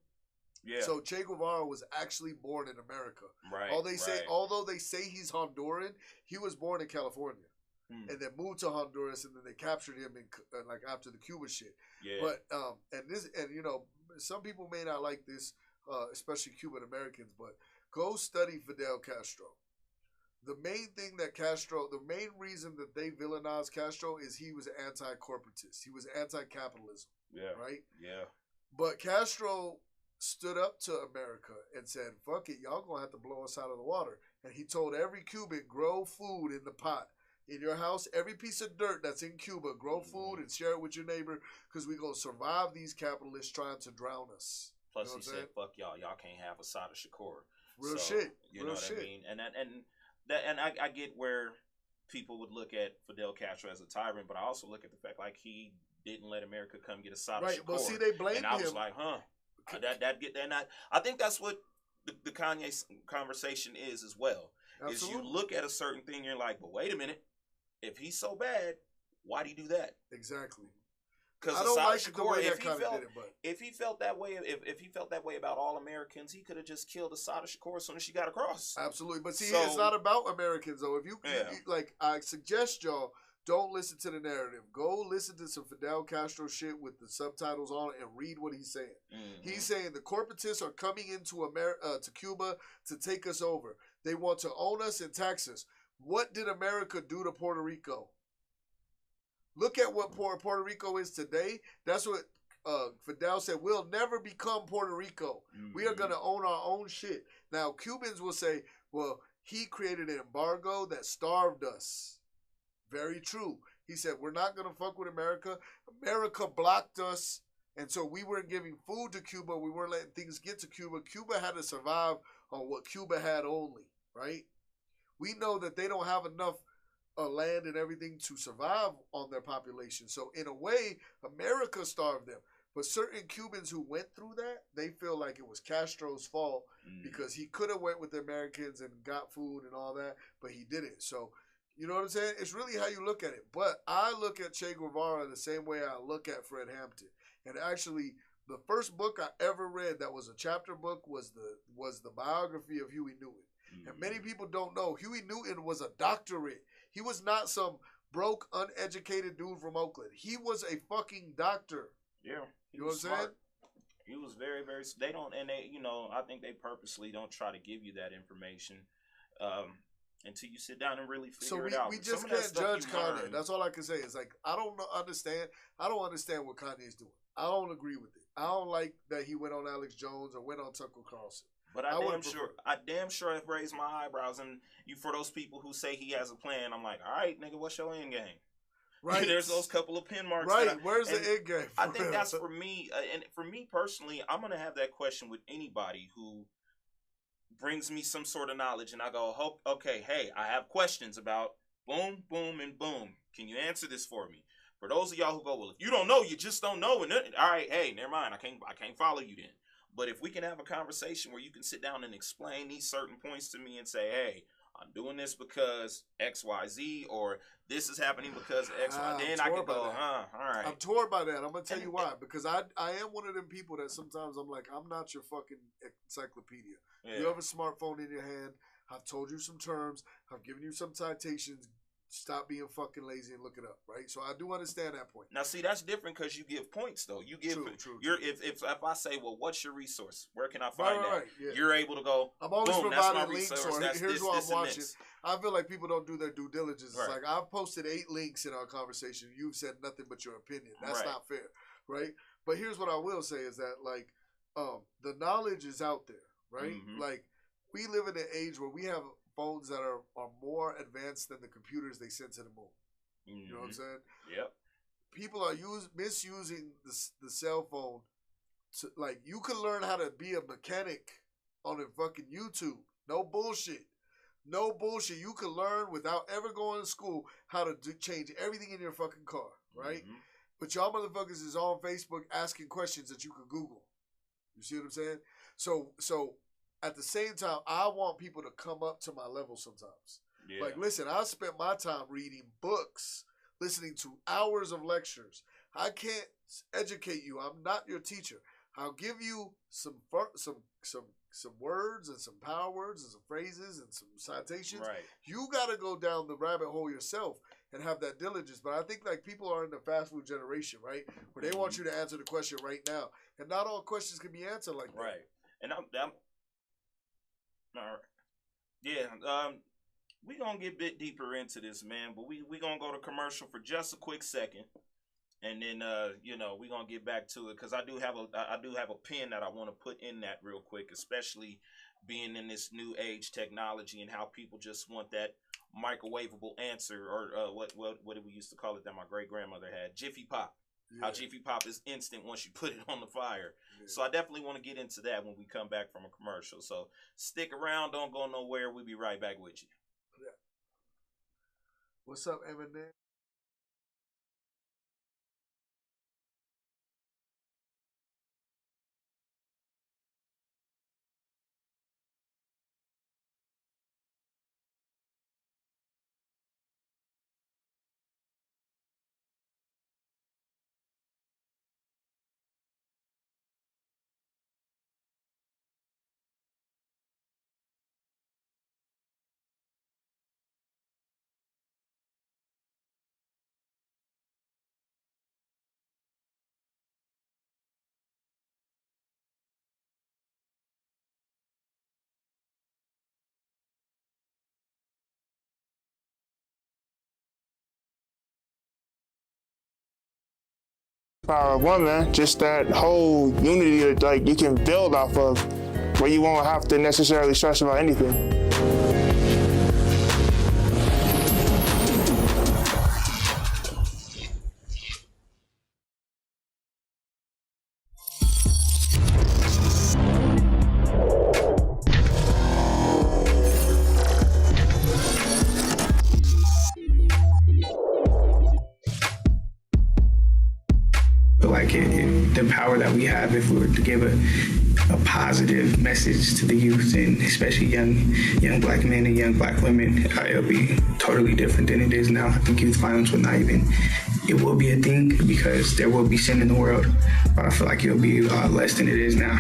Yeah. So Che Guevara was actually born in America. Right. Although they say he's Honduran, he was born in California. And then moved to Honduras, and then they captured him in like after the Cuba shit. Yeah. But and you know, some people may not like this, especially Cuban Americans, but go study Fidel Castro. The main reason that they villainized Castro is he was anti-corporatist. He was anti-capitalism. Yeah. Right? Yeah. But Castro stood up to America and said, fuck it, y'all gonna have to blow us out of the water. And he told every Cuban, grow food in the pot. In your house, every piece of dirt that's in Cuba, grow food and share it with your neighbor, because we're going to survive these capitalists trying to drown us. Plus, he said, fuck y'all. Y'all can't have Assata Shakur. Real shit. You know what I mean? And I get where people would look at Fidel Castro as a tyrant, but I also look at the fact, like, he didn't let America come get Assata Shakur. Right, but see, they blamed him. And I was like, I think that's what the Kanye conversation is as well. Absolutely. Is you look at a certain thing, you're like, but wait a minute. If he's so bad, why do you do that? Exactly. Because I don't like the way that kind of did it. But if he felt that way, if he felt that way about all Americans, he could have just killed Assata Shakur as soon as she got across. Absolutely. But see, it's not about Americans though. If you like, I suggest y'all don't listen to the narrative. Go listen to some Fidel Castro shit with the subtitles on and read what he's saying. Mm-hmm. He's saying the corporatists are coming into to Cuba to take us over. They want to own us and tax us. What did America do to Puerto Rico? Look at what Puerto Rico is today. That's what Fidel said. We'll never become Puerto Rico. Mm-hmm. We are going to own our own shit. Now, Cubans will say, well, he created an embargo that starved us. Very true. He said, we're not going to fuck with America. America blocked us. And so we weren't giving food to Cuba. We weren't letting things get to Cuba. Cuba had to survive on what Cuba had only, right? We know that they don't have enough land and everything to survive on their population. So in a way, America starved them. But certain Cubans who went through that, they feel like it was Castro's fault because he could have went with the Americans and got food and all that, but he didn't. So, you know what I'm saying? It's really how you look at it. But I look at Che Guevara the same way I look at Fred Hampton. And actually, the first book I ever read that was a chapter book was the biography of Huey Newton. And many people don't know Huey Newton was a doctorate. He was not some broke, uneducated dude from Oakland. He was a fucking doctor. Yeah. You know what I'm saying? He was very, very. They don't, and they, you know, I think they purposely don't try to give you that information until you sit down and really figure it out. We just can't judge Kanye. That's all I can say. It's like I don't understand what Kanye's doing. I don't agree with it. I don't like that he went on Alex Jones or went on Tucker Carlson. But I damn sure have raised my eyebrows, and for those people who say he has a plan, I'm like, all right, nigga, what's your end game? Right. There's those couple of pin marks. Right. Where's the end game? I think that's for me, and for me personally, I'm gonna have that question with anybody who brings me some sort of knowledge, and I go, okay, hey, I have questions about boom, boom, and boom. Can you answer this for me? For those of y'all who go, well, if you don't know, you just don't know, and all right, hey, never mind, I can't follow you then. But if we can have a conversation where you can sit down and explain these certain points to me and say, hey, I'm doing this because X, Y, Z, or this is happening because X, Y. Then I can go, all right. I'm torn by that. I'm going to tell you why. Because I am one of them people that sometimes I'm like, I'm not your fucking encyclopedia. Yeah. You have a smartphone in your hand. I've told you some terms. I've given you some citations. Stop being fucking lazy and look it up, right? So I do understand that point. Now, see, that's different because you give points, though. You give true. If I say, well, what's your resource? Where can I find that? Right, yeah. You're able to go. I'm always boom, providing links, or here's what I'm watching. I feel like people don't do their due diligence. It's like I've posted 8 links in our conversation. You've said nothing but your opinion. That's not fair, right? But here's what I will say is that like the knowledge is out there, right? Mm-hmm. Like we live in an age where we have phones that are more advanced than the computers they sent to the moon. Mm-hmm. You know what I'm saying? Yep. People are misusing the cell phone. Like, you can learn how to be a mechanic on a fucking YouTube. No bullshit. No bullshit. You can learn without ever going to school how to change everything in your fucking car, right? Mm-hmm. But y'all motherfuckers is on Facebook asking questions that you can Google. You see what I'm saying? So at the same time, I want people to come up to my level sometimes. Yeah. Like, listen, I spent my time reading books, listening to hours of lectures. I can't educate you. I'm not your teacher. I'll give you some words and some power words and some phrases and some citations. Right. You got to go down the rabbit hole yourself and have that diligence. But I think like people are in the fast food generation, right, where they want you to answer the question right now, and not all questions can be answered like that. Right. And I'm all right. Yeah. We gonna get a bit deeper into this, man. But we gonna go to commercial for just a quick second. And then, we're going to get back to it because I do have a pin that I want to put in that real quick, especially being in this new age technology and how people just want that microwavable answer or what did we used to call it that my great-grandmother had, Jiffy Pop. Yeah. How Jiffy Pop is instant once you put it on the fire. Yeah. So I definitely want to get into that when we come back from a commercial. So stick around. Don't go nowhere. We'll be right back with you. Yeah. What's up, Eminem? Power of one, man. Just that whole unity that like you can build off of, where you won't have to necessarily stress about anything. the power that we have if we were to give a positive message to the youth, and especially young black men and young black women. It'll be totally different than it is now. I think youth violence will not even, it will be a thing because there will be sin in the world, but I feel like it'll be a lot less than it is now.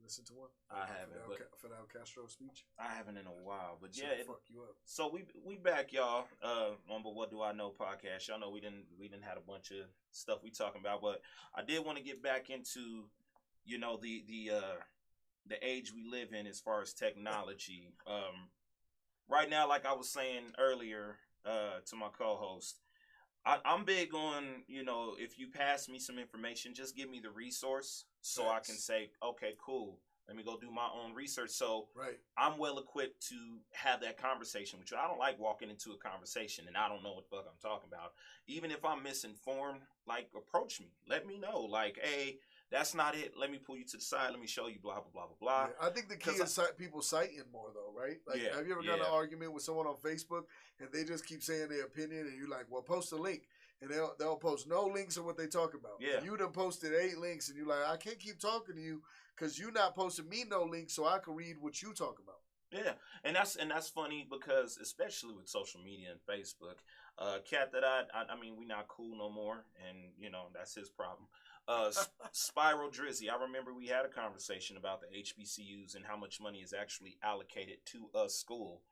Listen to one? I haven't, but Fidel Castro speech. I haven't in a while, but yeah, fuck you up. So we back, y'all. On the What Do I Know podcast. Y'all know we didn't had a bunch of stuff we talking about, but I did want to get back into, you know, the age we live in as far as technology. Right now, like I was saying earlier, to my co-host, I'm big on, you know, if you pass me some information, just give me the resource so I can say, okay, cool. Let me go do my own research. So I'm well equipped to have that conversation with you. I don't like walking into a conversation and I don't know what the fuck I'm talking about. Even if I'm misinformed, like, approach me. Let me know. Like, hey, that's not it. Let me pull you to the side. Let me show you blah, blah, blah, blah, blah. Yeah, I think the key is people citing more, though, right? Like, have you ever got an argument with someone on Facebook and they just keep saying their opinion and you're like, well, post a link. And they'll post no links of what they talk about. Yeah. And you done posted 8 links and you're like, I can't keep talking to you because you not posting me no links so I can read what you talk about. Yeah, and that's funny because especially with social media and Facebook, cat that I mean, we not cool no more, and you know that's his problem. Spiral Drizzy, I remember we had a conversation about the HBCUs and how much money is actually allocated to a school.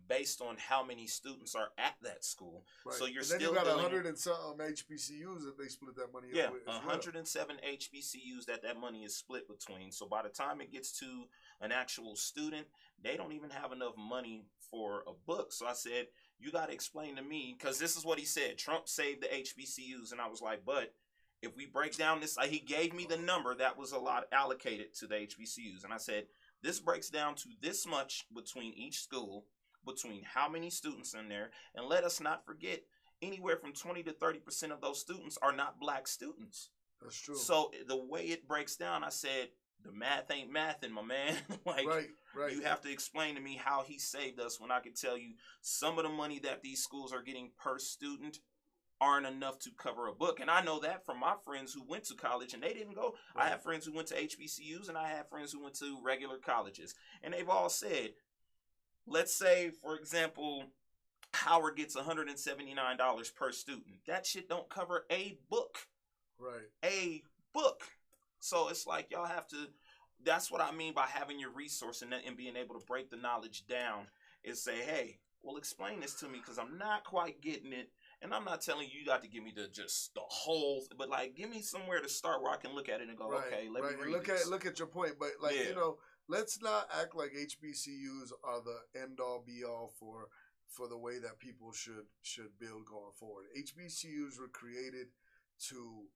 Based on how many students are at that school. Right. So you're and then still you got 100 and something HBCUs that they split that money up with. 107 HBCUs that money is split between. So by the time it gets to an actual student, they don't even have enough money for a book. So I said, you got to explain to me, because this is what he said. Trump saved the HBCUs. And I was like, but if we break down this, he gave me the number that was a lot allocated to the HBCUs. And I said, this breaks down to this much between each school, between how many students in there, and let us not forget anywhere from 20 to 30% of those students are not black students. That's true. So the way it breaks down, I said, the math ain't mathing, my man. Like, you have to explain to me how he saved us when I could tell you some of the money that these schools are getting per student aren't enough to cover a book. And I know that from my friends who went to college and they didn't go. Right. I have friends who went to HBCUs and I have friends who went to regular colleges. And they've all said, let's say, for example, Howard gets $179 per student. That shit don't cover a book. Right. A book. So it's like y'all have to, that's what I mean by having your resource and being able to break the knowledge down is say, hey, well, explain this to me because I'm not quite getting it. And I'm not telling you got to give me the whole, but like give me somewhere to start where I can look at it and go, okay, let me read this. Look at your point, but like you know, let's not act like HBCUs are the end all be all for the way that people should build going forward. HBCUs were created to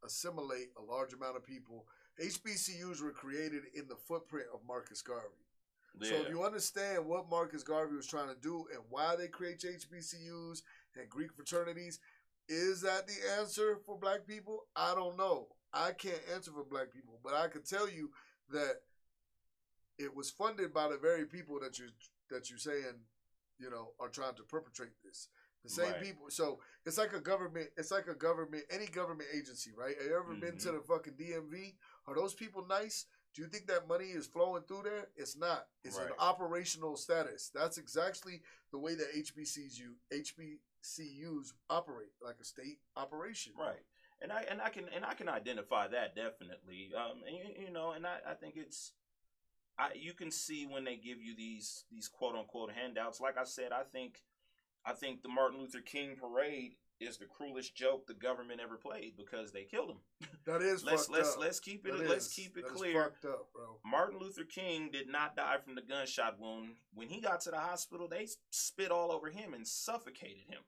assimilate a large amount of people. HBCUs were created in the footprint of Marcus Garvey. Yeah. So if you understand what Marcus Garvey was trying to do and why they create HBCUs and Greek fraternities, is that the answer for black people? I don't know. I can't answer for black people, but I can tell you that it was funded by the very people that you're saying, you know, are trying to perpetrate this. The same people. So it's like a government. It's like a government. Any government agency, right? Have you ever been to the fucking DMV? Are those people nice? Do you think that money is flowing through there? It's not. It's an operational status. That's exactly the way that HBCUs operate, like a state operation. Right. And I can identify that definitely. And you know, and I think it's you can see when they give you these quote unquote handouts. Like I said, I think the Martin Luther King parade is the cruelest joke the government ever played because they killed him. That is let's keep it clear. Fucked up, bro. Martin Luther King did not die from the gunshot wound. When he got to the hospital, they spit all over him and suffocated him.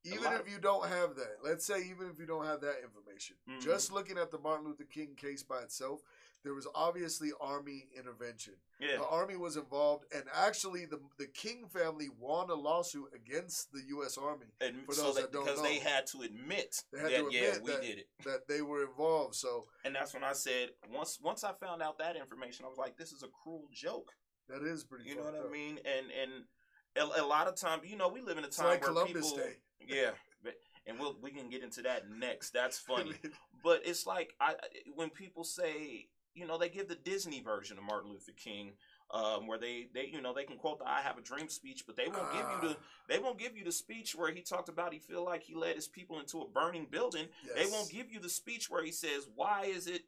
Even if you don't have that, let's say even if you don't have that information, just looking at the Martin Luther King case by itself, there was obviously Army intervention. Yeah. The Army was involved, and actually the King family won a lawsuit against the U.S. Army. And for so those that, that don't because know, they had to admit they had that, to admit we did it. that they were involved. So, and that's when I said, once I found out that information, I was like, this is a cruel joke. that is pretty. You know what up. I mean? And a lot of time, we live in a It's time like where Columbus people, Day. yeah, and we can get into that next. That's funny, but it's like when people say, they give the Disney version of Martin Luther King, where they can quote the "I Have a Dream" speech, but they won't give you the speech where he talked about he feel like he led his people into a burning building. Yes. They won't give you the speech where he says, why is it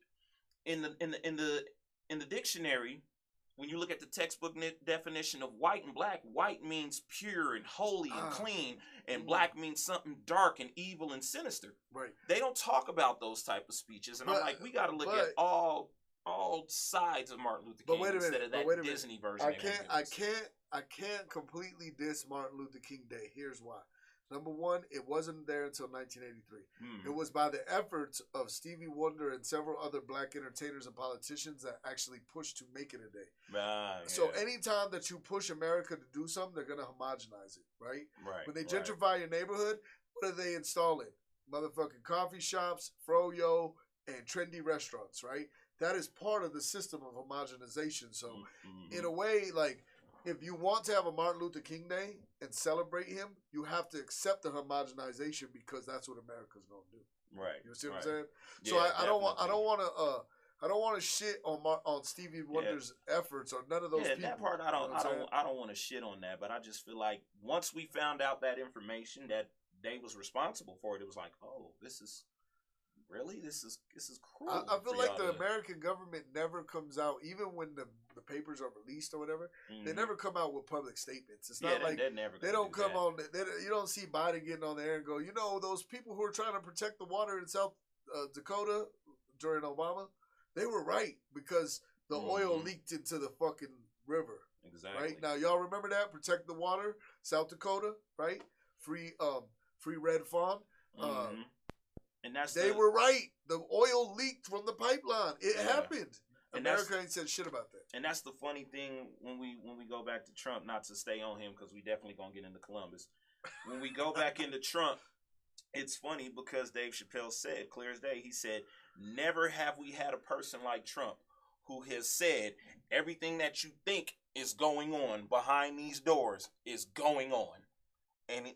in the dictionary, when you look at the textbook definition of white and black, white means pure and holy and clean, and black means something dark and evil and sinister. Right. They don't talk about those type of speeches, and I'm like, we got to look at all sides of Martin Luther King instead of that Disney version. I can't completely diss Martin Luther King Day. Here's why. Number one, it wasn't there until 1983. It was by the efforts of Stevie Wonder and several other black entertainers and politicians that actually pushed to make it a day. So anytime that you push America to do something, they're going to homogenize it, right? Right. When they gentrify your neighborhood, what are they installing? Motherfucking coffee shops, froyo, and trendy restaurants, right? That is part of the system of homogenization. So in a way, like, if you want to have a Martin Luther King Day and celebrate him, you have to accept the homogenization because that's what America's gonna do. Right. You see what I'm saying? Yeah, so I don't want to shit on Stevie Wonder's efforts or none of those people. That part I don't want to shit on that, but I just feel like once we found out that information that they was responsible for it, it was like, oh, this is cruel. I feel like the American government never comes out, even when the papers are released or whatever. They never come out with public statements. It's not like they don't come on. You don't see Biden getting on the air and go, those people who are trying to protect the water in South Dakota during Obama, they were right because the oil leaked into the fucking river. Exactly. Right now, y'all remember that? Protect the water, South Dakota, right? Free red fawn. And they were right. The oil leaked from the pipeline. It happened. America ain't said shit about that. And that's the funny thing when we go back to Trump, not to stay on him because we definitely gonna get into Columbus. When we go back into Trump, it's funny because Dave Chappelle said, clear as day, he said, never have we had a person like Trump who has said everything that you think is going on behind these doors is going on. And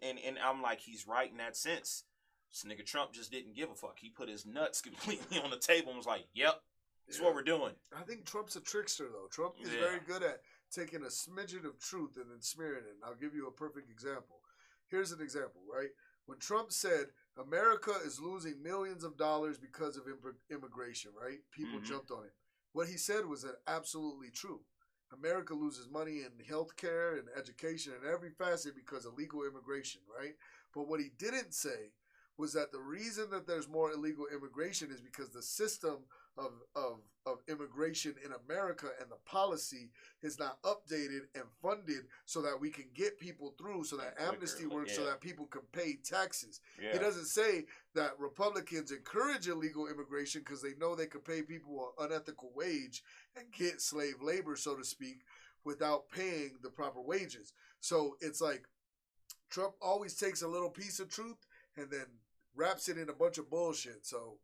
I'm like, he's right in that sense. This nigga Trump just didn't give a fuck. He put his nuts completely on the table and was like, yep, that's what we're doing. I think Trump's a trickster, though. Trump is very good at taking a smidgen of truth and then smearing it. And I'll give you a perfect example. Here's an example, right? When Trump said America is losing millions of dollars because of immigration, right? People jumped on it. What he said was absolutely true. America loses money in healthcare and education and every facet because of illegal immigration, right? But what he didn't say was that the reason that there's more illegal immigration is because the system of immigration in America and the policy is not updated and funded so that we can get people through, so that amnesty works, so that people can pay taxes. He doesn't say that Republicans encourage illegal immigration because they know they can pay people an unethical wage and get slave labor, so to speak, without paying the proper wages. So it's like Trump always takes a little piece of truth and then wraps it in a bunch of bullshit. So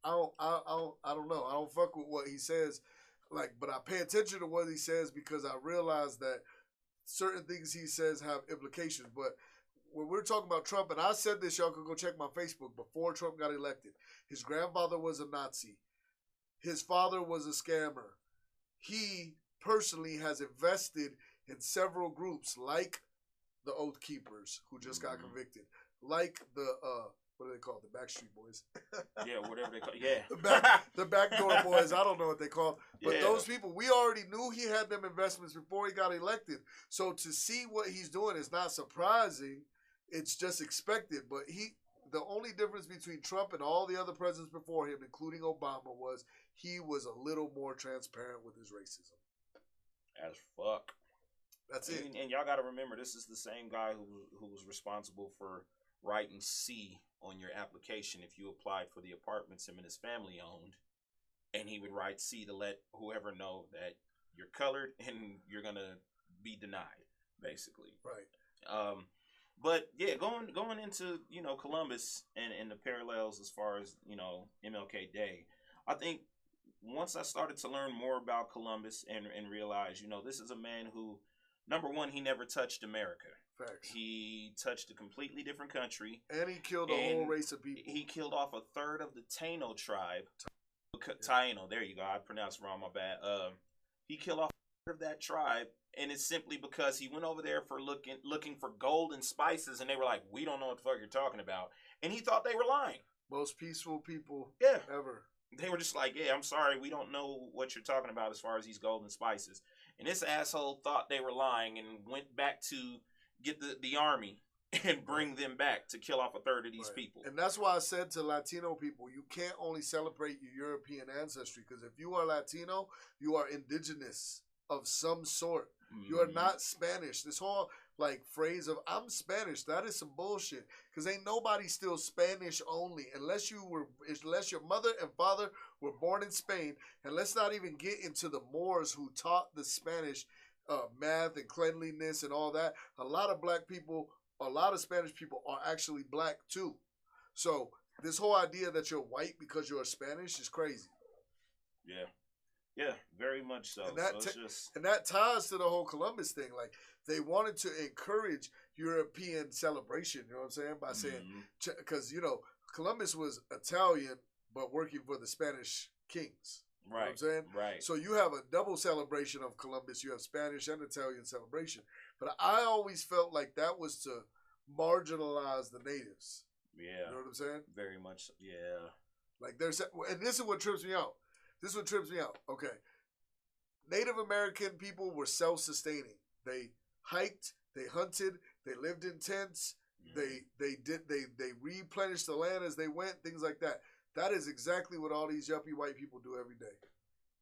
I don't know. I don't fuck with what he says, but I pay attention to what he says because I realize that certain things he says have implications. But when we're talking about Trump, and I said this, y'all can go check my Facebook before Trump got elected. His grandfather was a Nazi. His father was a scammer. He personally has invested in several groups like the Oath Keepers, who just got convicted, like the what are they called? The Backstreet Boys. Yeah, whatever they call. Yeah, the Backdoor Boys. I don't know what they call. But those people, we already knew he had them investments before he got elected. So to see what he's doing is not surprising. It's just expected. But the only difference between Trump and all the other presidents before him, including Obama, was he was a little more transparent with his racism. As fuck. That's it. And y'all got to remember, this is the same guy who was responsible for writing C on your application if you applied for the apartments him and his family owned and he would write C to let whoever know that you're colored and you're gonna be denied, basically. Right. But yeah, going into Columbus and the parallels as far as MLK Day, I think once I started to learn more about Columbus and realize this is a man who, number one, he never touched America. Facts. He touched a completely different country, and he killed a whole race of people. He killed off a third of the Taino tribe. Taino, there you go. I pronounced it wrong. My bad. He killed off a third of that tribe. And it's simply because he went over there for looking for gold and spices, and they were like, "We don't know what the fuck you're talking about," and he thought they were lying. Most peaceful people, ever. They were just like, "Yeah, I'm sorry, we don't know what you're talking about as far as these gold and spices." And this asshole thought they were lying and went back to get the army and bring them back to kill off a third of these people. And that's why I said to Latino people, you can't only celebrate your European ancestry, because if you are Latino, you are indigenous of some sort. You are not Spanish. This whole phrase of "I'm Spanish," that is some bullshit. Because ain't nobody still Spanish only unless your mother and father were born in Spain. And let's not even get into the Moors who taught the Spanish math and cleanliness and all that. A lot of black people, a lot of Spanish people are actually black too. So this whole idea that you're white because you're Spanish is crazy. Yeah. Yeah, very much so. And that ties to the whole Columbus thing. Like, they wanted to encourage European celebration, you know what I'm saying? By saying, because, Columbus was Italian, but working for the Spanish kings. Right. You know what I'm saying? Right. So you have a double celebration of Columbus. You have Spanish and Italian celebration. But I always felt like that was to marginalize the natives. Yeah. You know what I'm saying? Very much, yeah. Like, and this is what trips me out. Okay. Native American people were self-sustaining. They hiked, they hunted, they lived in tents, they replenished the land as they went, things like that. That is exactly what all these yuppie white people do every day.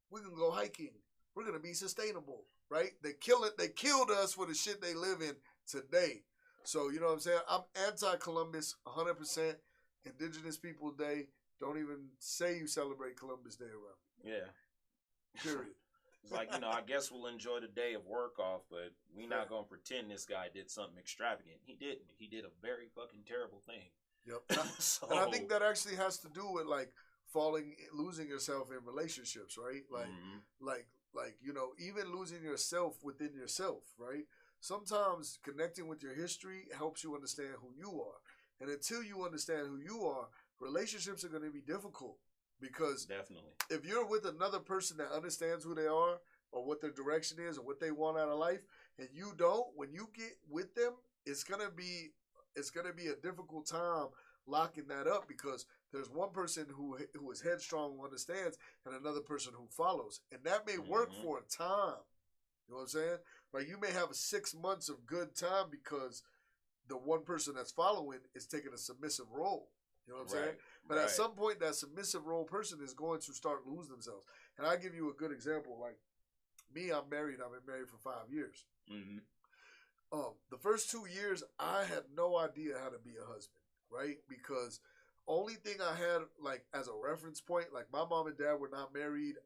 We're gonna go hiking. We're gonna be sustainable, right? They killed us for the shit they live in today. So you know what I'm saying? I'm anti-Columbus 100%. Indigenous People Day. Don't even say you celebrate Columbus Day around. Yeah. Period. It's like, I guess we'll enjoy the day of work off, but we're not going to pretend this guy did something extravagant. He didn't. He did a very fucking terrible thing. Yep. And I think that actually has to do with, losing yourself in relationships, right? Even losing yourself within yourself, right? Sometimes connecting with your history helps you understand who you are. And until you understand who you are, relationships are going to be difficult. Because definitely, if you're with another person that understands who they are or what their direction is or what they want out of life, and you don't, when you get with them, it's gonna be a difficult time locking that up, because there's one person who is headstrong, who understands, and another person who follows, and that may work for a time. You know what I'm saying? Like, you may have 6 months of good time because the one person that's following is taking a submissive role. You know what I'm saying? But at some point, that submissive role person is going to start losing themselves. And I'll give you a good example. Like, me, I'm married. I've been married for 5 years. The first 2 years, I had no idea how to be a husband, right? Because only thing I had, as a reference point, my mom and dad were not married.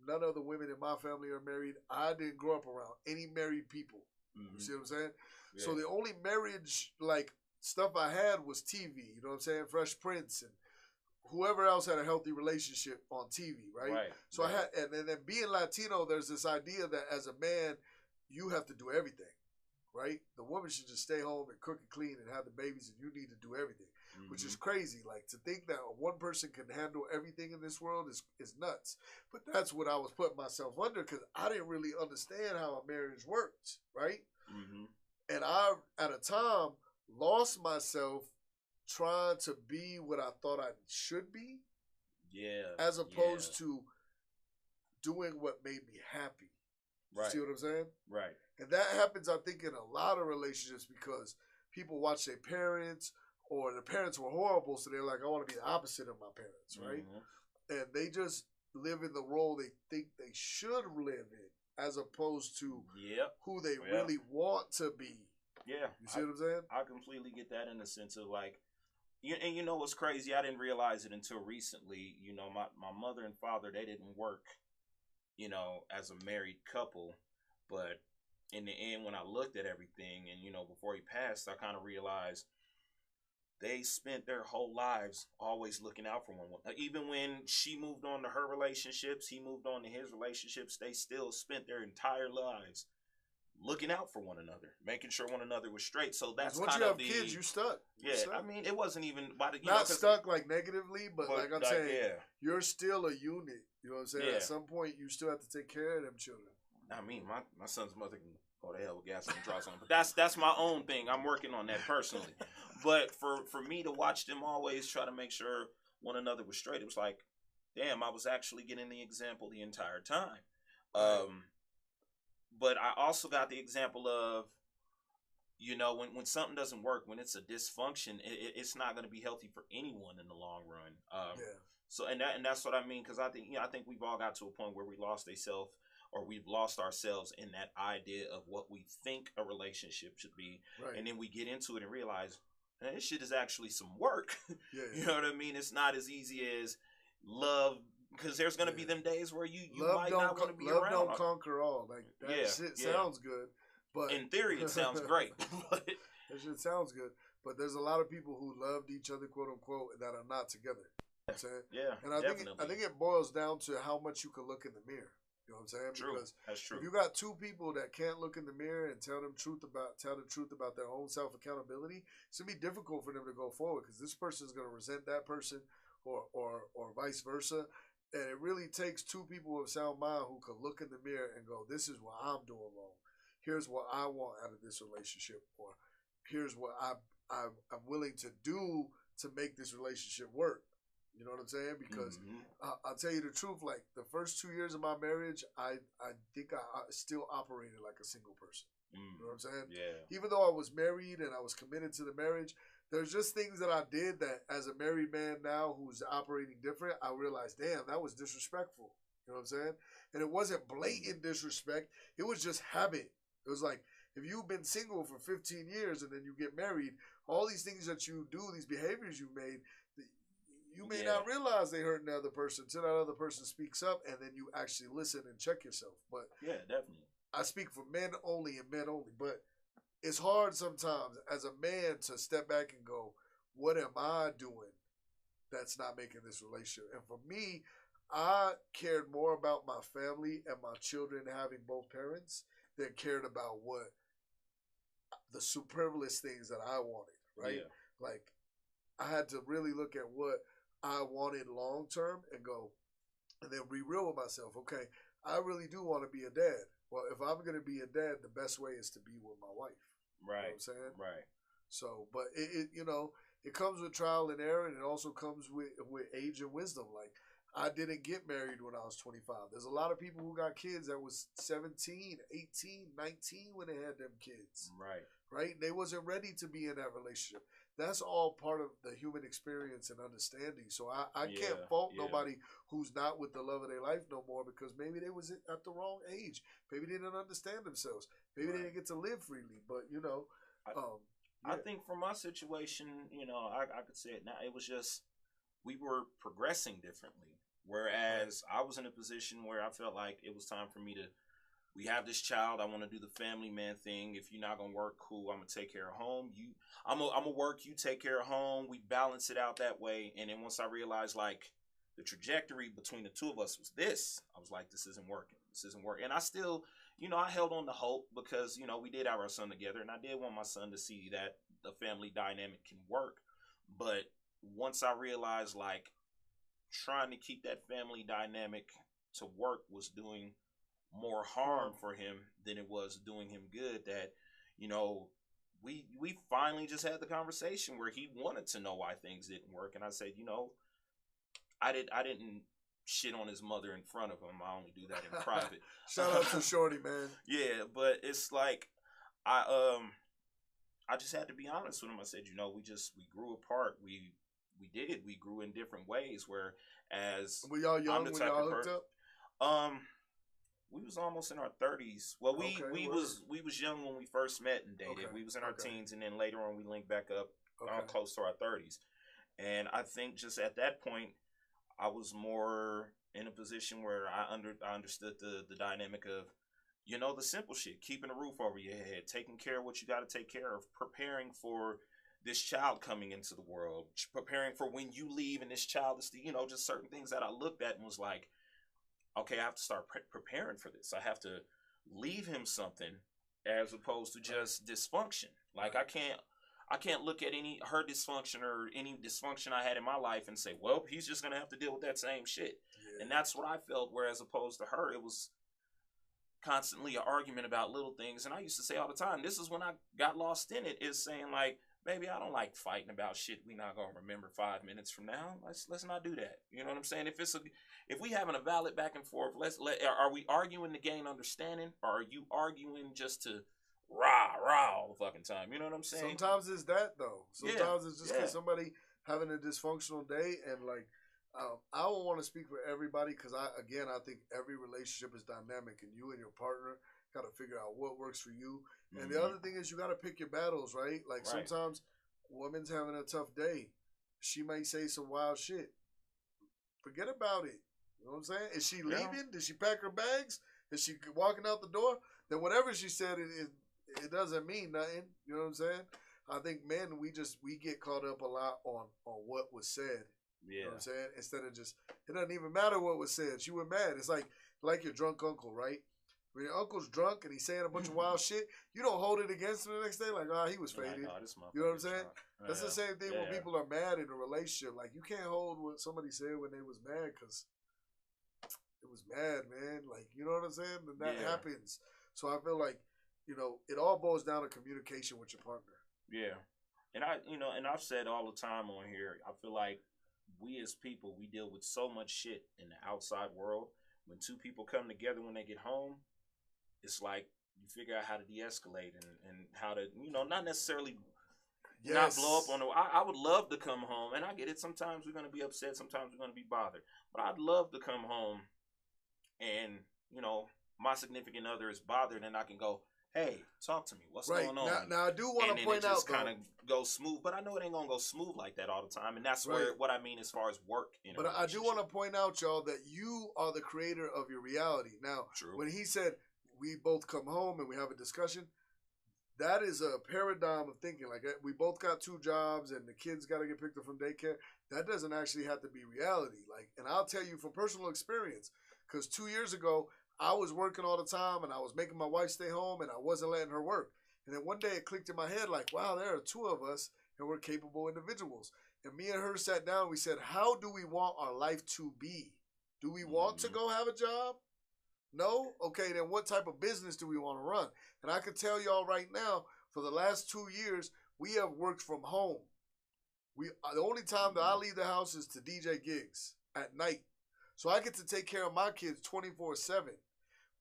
None of the women in my family are married. I didn't grow up around any married people. You see what I'm saying? Yeah. So the only marriage, stuff I had was TV, you know what I'm saying? Fresh Prince and whoever else had a healthy relationship on TV, right? So I had, and then being Latino, there's this idea that as a man, you have to do everything, right? The woman should just stay home and cook and clean and have the babies, and you need to do everything, which is crazy. To think that one person can handle everything in this world is nuts. But that's what I was putting myself under, because I didn't really understand how a marriage worked, right? And I, at a time, lost myself trying to be what I thought I should be. Yeah. As opposed to doing what made me happy. Right. See what I'm saying? Right. And that happens, I think, in a lot of relationships, because people watch their parents, or their parents were horrible, so they're like, I want to be the opposite of my parents, right? And they just live in the role they think they should live in, as opposed to who they really want to be. Yeah. You see what I'm saying? I completely get that, in the sense of, and you know what's crazy? I didn't realize it until recently. You know, my mother and father, they didn't work, you know, as a married couple. But in the end, when I looked at everything and, you know, before he passed, I kind of realized they spent their whole lives always looking out for one another. Even when she moved on to her relationships, he moved on to his relationships, they still spent their entire lives looking out for one another, making sure one another was straight. So that's once kind you of have kids, you stuck. I mean, it wasn't even by the, not stuck like negatively, but like I'm saying, you're still a unit. You know what I'm saying? Yeah. At some point, you still have to take care of them children. I mean, my son's mother can go to hell with gas and draws on, but that's my own thing. I'm working on that personally. But for me to watch them always try to make sure one another was straight, it was like, damn, I was actually getting the example the entire time. But I also got the example of, you know, when something doesn't work, when it's a dysfunction, it's not going to be healthy for anyone in the long run. So and that's what I mean, because I think we've all got to a point where we lost ourselves, or we've lost ourselves in that idea of what we think a relationship should be, and then we get into it and realize, man, this shit is actually some work. You know what I mean? It's not as easy as love. Because there's going to be them days where you might not want to be around. Love don't conquer all. Like, that shit sounds good. But in theory, it sounds great. That shit sounds good. But there's a lot of people who loved each other, quote unquote, that are not together. You know what I'm saying? Yeah, and I think it boils down to how much you can look in the mirror. You know what I'm saying? True. Because that's true. If you got two people that can't look in the mirror and tell the truth about their own self accountability, it's gonna be difficult for them to go forward, because this person is gonna resent that person, or vice versa. And it really takes two people with sound mind who can look in the mirror and go, this is what I'm doing wrong. Here's what I want out of this relationship, or here's what I'm willing to do to make this relationship work. You know what I'm saying? Because I'll tell you the truth, like the first 2 years of my marriage, I think I still operated like a single person. You know what I'm saying? Yeah. Even though I was married and I was committed to the marriage, there's just things that I did that as a married man now who's operating different, I realized, damn, that was disrespectful. You know what I'm saying? And it wasn't blatant disrespect. It was just habit. It was like, if you've been single for 15 years and then you get married, all these things that you do, these behaviors you made, you may not realize they hurt the other person until that other person speaks up, and then you actually listen and check yourself. But yeah, definitely. I speak for men only and men only, but it's hard sometimes as a man to step back and go, what am I doing that's not making this relationship? And for me, I cared more about my family and my children having both parents than cared about what the superfluous things that I wanted, right? Yeah. Like, I had to really look at what I wanted long term and go, and then be real with myself. Okay, I really do want to be a dad. Well, if I'm going to be a dad, the best way is to be with my wife. Right. You know what I'm saying? Right. So, but it you know, it comes with trial and error, and it also comes with age and wisdom. Like, I didn't get married when I was 25. There's a lot of people who got kids that was 17, 18, 19 when they had them kids. Right. Right? They wasn't ready to be in that relationship. That's all part of the human experience and understanding. So I can't fault nobody who's not with the love of their life no more, because maybe they was at the wrong age. Maybe they didn't understand themselves. Maybe they didn't get to live freely. But, you know. I think for my situation, you know, I could say it now. It was just, we were progressing differently. Whereas I was in a position where I felt like it was time for me to, we have this child, I want to do the family man thing. If you're not going to work, cool, I'm going to take care of home. I'm going to work, you take care of home. We balance it out that way. And then once I realized, like, the trajectory between the two of us was this, I was like, this isn't working. This isn't working. And I still, you know, I held on to hope, because, you know, we did have our son together, and I did want my son to see that the family dynamic can work. But once I realized, like, trying to keep that family dynamic to work was doing more harm for him than it was doing him good, that, you know, we finally just had the conversation where he wanted to know why things didn't work, and I said, you know, I didn't shit on his mother in front of him. I only do that in private. Shout out to Shorty, man. Yeah, but it's like, I just had to be honest with him. I said, you know, we grew apart. We grew in different ways. Whereas were y'all young when y'all hooked up? We was almost in our 30s. Well, we was young when we first met and dated. We was in our teens, and then later on we linked back up close to our 30s. And I think just at that point, I was more in a position where I understood the dynamic of, you know, the simple shit, keeping a roof over your head, taking care of what you got to take care of, preparing for this child coming into the world, preparing for when you leave and this child is, you know, just certain things that I looked at and was like, okay, I have to start preparing for this. I have to leave him something as opposed to just dysfunction. Like I can't look at her dysfunction or any dysfunction I had in my life and say, well, he's just gonna have to deal with that same shit. Yeah. And that's what I felt. Whereas opposed to her, it was constantly an argument about little things. And I used to say all the time, this is when I got lost in it, is saying like, baby, I don't like fighting about shit we not gonna remember 5 minutes from now. Let's not do that. You know what I'm saying? If we having a valid back and forth, are we arguing to gain understanding, or are you arguing just to rah all the fucking time? You know what I'm saying? Sometimes it's that though. Sometimes it's just because somebody having a dysfunctional day, and like I don't want to speak for everybody because I think every relationship is dynamic, and you and your partner got to figure out what works for you. And the other thing is you got to pick your battles, right? Like sometimes woman's having a tough day. She might say some wild shit. Forget about it. You know what I'm saying? Is she leaving? Did she pack her bags? Is she walking out the door? Then whatever she said, it doesn't mean nothing. You know what I'm saying? I think men, we get caught up a lot on what was said. Yeah. You know what I'm saying? Instead of just, it doesn't even matter what was said. She was mad. It's like your drunk uncle, right? When your uncle's drunk and he's saying a bunch of wild shit, you don't hold it against him the next day like, he was faded. Like, you know what I'm saying? That's the same thing when people are mad in a relationship. Like, you can't hold what somebody said when they was mad because it was mad, man. Like, you know what I'm saying? And that happens. So I feel like, you know, it all boils down to communication with your partner. Yeah. And I've said all the time on here, I feel like we as people, we deal with so much shit in the outside world. When two people come together when they get home, it's like you figure out how to de-escalate and how to, you know, not necessarily not blow up on the. I would love to come home, and I get it. Sometimes we're going to be upset. Sometimes we're going to be bothered. But I'd love to come home and, you know, my significant other is bothered, and I can go, hey, talk to me. What's going on? Now I do want to point out, just kind of go smooth, but I know it ain't gonna go smooth like that all the time, and that's where what I mean as far as work. But I do want to point out, y'all, that you are the creator of your reality. Now, when he said we both come home and we have a discussion, that is a paradigm of thinking. Like, we both got 2 jobs and the kids got to get picked up from daycare. That doesn't actually have to be reality. Like, and I'll tell you from personal experience, because 2 years ago, I was working all the time and I was making my wife stay home and I wasn't letting her work. And then one day it clicked in my head like, wow, there are 2 of us and we're capable individuals. And me and her sat down. We said, how do we want our life to be? Do we want to go have a job? No? Okay, then what type of business do we want to run? And I can tell y'all right now, for the last 2 years, we have worked from home. The only time that I leave the house is to DJ gigs at night. So I get to take care of my kids 24/7.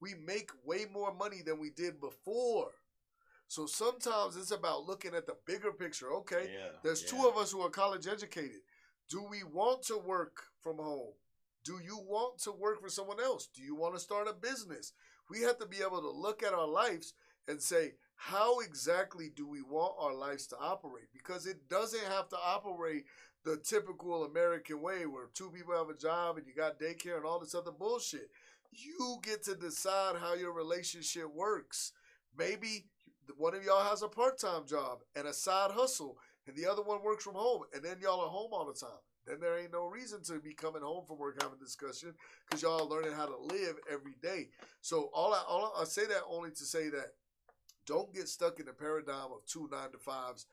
We make way more money than we did before. So sometimes it's about looking at the bigger picture. Okay, there's 2 of us who are college educated. Do we want to work from home? Do you want to work for someone else? Do you want to start a business? We have to be able to look at our lives and say, how exactly do we want our lives to operate? Because it doesn't have to operate the typical American way where 2 people have a job and you got daycare and all this other bullshit. You get to decide how your relationship works. Maybe one of y'all has a part-time job and a side hustle and the other one works from home, and then y'all are home all the time. Then there ain't no reason to be coming home from work having a discussion because y'all are learning how to live every day. So I say that only to say that don't get stuck in the paradigm of 2 9-to-5s,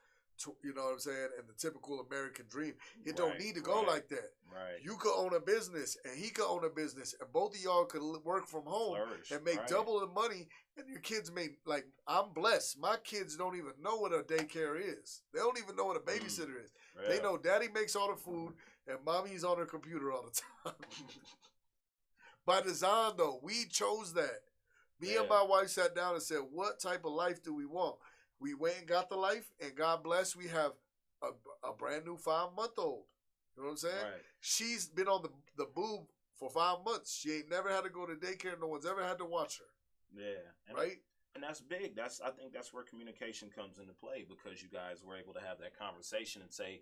you know what I'm saying, and the typical American dream. It don't need to go like that. Right. You could own a business and he could own a business and both of y'all could work from home and make double the money, and your kids like, I'm blessed. My kids don't even know what a daycare is. They don't even know what a babysitter is. Yeah. They know daddy makes all the food and mommy's on her computer all the time. By design, though, we chose that. Me and my wife sat down and said, what type of life do we want? We went and got the life, and God bless, we have a brand new 5-month-old. You know what I'm saying? Right. She's been on the boob for 5 months. She ain't never had to go to daycare. No one's ever had to watch her. Yeah. Right? And that's big. I think that's where communication comes into play, because you guys were able to have that conversation and say,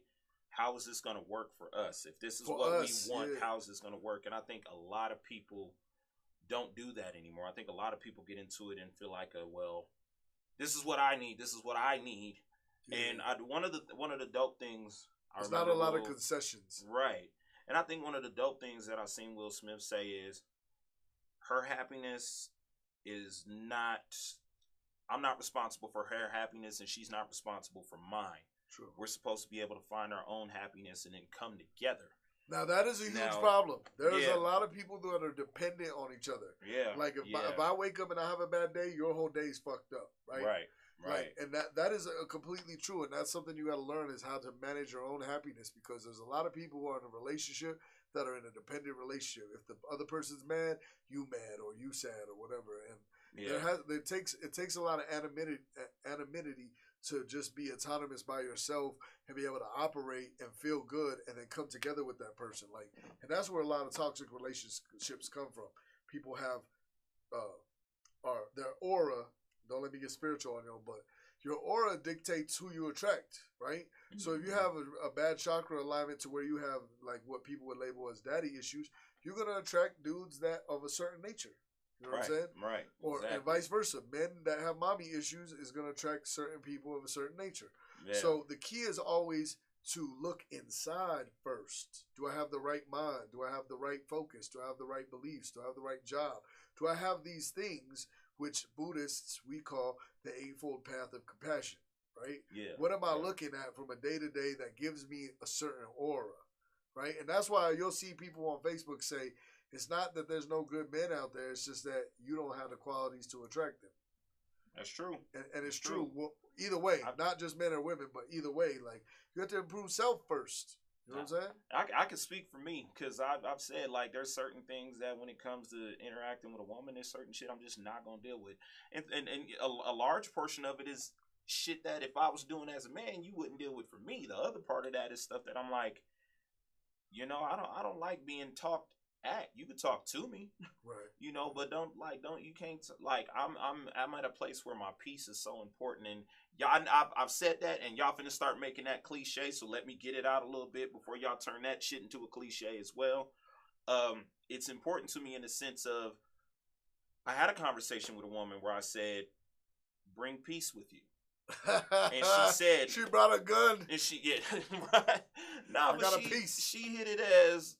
how is this going to work for us? If this is For what us, we want, yeah. how is this going to work? And I think a lot of people don't do that anymore. I think a lot of people get into it and feel like, well, this is what I need. This is what I need. Yeah. And one of the dope things. There's not a lot of concessions. Right. And I think one of the dope things that I've seen Will Smith say is her happiness is not, I'm not responsible for her happiness and she's not responsible for mine. True. We're supposed to be able to find our own happiness and then come together. Now, that is a huge problem. There's a lot of people that are dependent on each other. Yeah. Like, if I wake up and I have a bad day, your whole day's fucked up, right? Right. Right. And that is completely true. And that's something you got to learn is how to manage your own happiness, because there's a lot of people who are in a relationship that are in a dependent relationship. If the other person's mad, you mad or you sad or whatever. And it takes a lot of anonymity to just be autonomous by yourself and be able to operate and feel good and then come together with that person. Like, and that's where a lot of toxic relationships come from. People have their aura. Don't let me get spiritual on you, but your aura dictates who you attract, right? Mm-hmm. So if you have a bad chakra alignment to where you have like what people would label as daddy issues, you're gonna attract dudes that of a certain nature. You know what I'm saying? Right. Or and vice versa. Men that have mommy issues is gonna attract certain people of a certain nature. Yeah. So the key is always to look inside first. Do I have the right mind? Do I have the right focus? Do I have the right beliefs? Do I have the right job? Do I have these things which Buddhists we call the Eightfold Path of Compassion, right? Yeah. What am I looking at from a day-to-day that gives me a certain aura, right? And that's why you'll see people on Facebook say, it's not that there's no good men out there, it's just that you don't have the qualities to attract them. That's true. And it's true. Well, either way, not just men or women, but either way, like, you have to improve self first. You know what I'm saying? I can speak for me because I've said, like, there's certain things that when it comes to interacting with a woman, there's certain shit I'm just not going to deal with. And a large portion of it is shit that if I was doing as a man, you wouldn't deal with for me. The other part of that is stuff that I'm like, you know, I don't like being talked at. You can talk to me, right? You know, but you can't I'm at a place where my peace is so important, and y'all, I've said that, and y'all finna start making that cliche. So let me get it out a little bit before y'all turn that shit into a cliche as well. It's important to me in the sense of I had a conversation with a woman where I said, "Bring peace with you," and she said she brought a gun, and right? No, but she hit it as,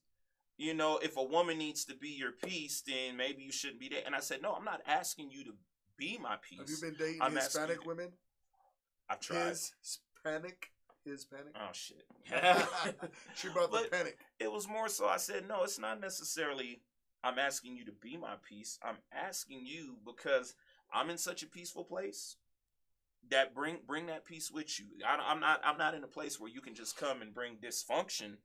you know, if a woman needs to be your peace, then maybe you shouldn't be there. And I said, no, I'm not asking you to be my peace. Have you been dating Hispanic women? I've tried. Hispanic? Oh, shit. She brought the panic. It was more so I said, no, it's not necessarily I'm asking you to be my peace. I'm asking you because I'm in such a peaceful place that bring that peace with you. I'm not in a place where you can just come and bring dysfunction.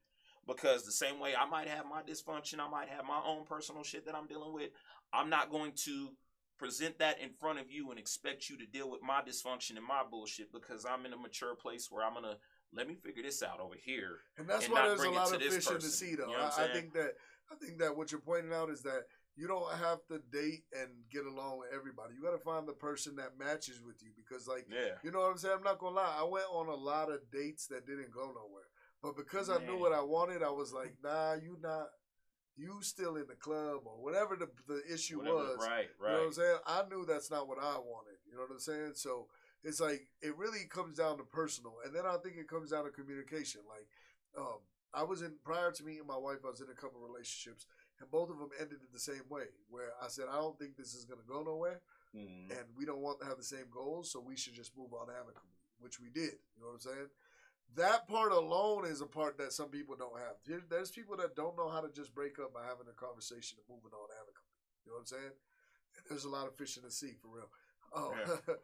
Because the same way I might have my dysfunction, I might have my own personal shit that I'm dealing with, I'm not going to present that in front of you and expect you to deal with my dysfunction and my bullshit, because I'm in a mature place where I'm going to, let me figure this out over here. And that's why there's a lot of fish in the sea, though. You know I think that what you're pointing out is that you don't have to date and get along with everybody. You got to find the person that matches with you, because, like, you know what I'm saying? I'm not going to lie. I went on a lot of dates that didn't go nowhere. But because I knew what I wanted, I was like, nah, you still in the club or whatever the issue was. Right. You know what I'm saying? I knew that's not what I wanted. You know what I'm saying? So it's like, it really comes down to personal. And then I think it comes down to communication. Like, prior to meeting my wife, I was in a couple of relationships, and both of them ended in the same way, where I said, I don't think this is going to go nowhere, and we don't want to have the same goals, so we should just move on amicably, which we did. You know what I'm saying? That part alone is a part that some people don't have. There's people that don't know how to just break up by having a conversation and moving on amicably. You know what I'm saying? There's a lot of fish in the sea, for real. Oh,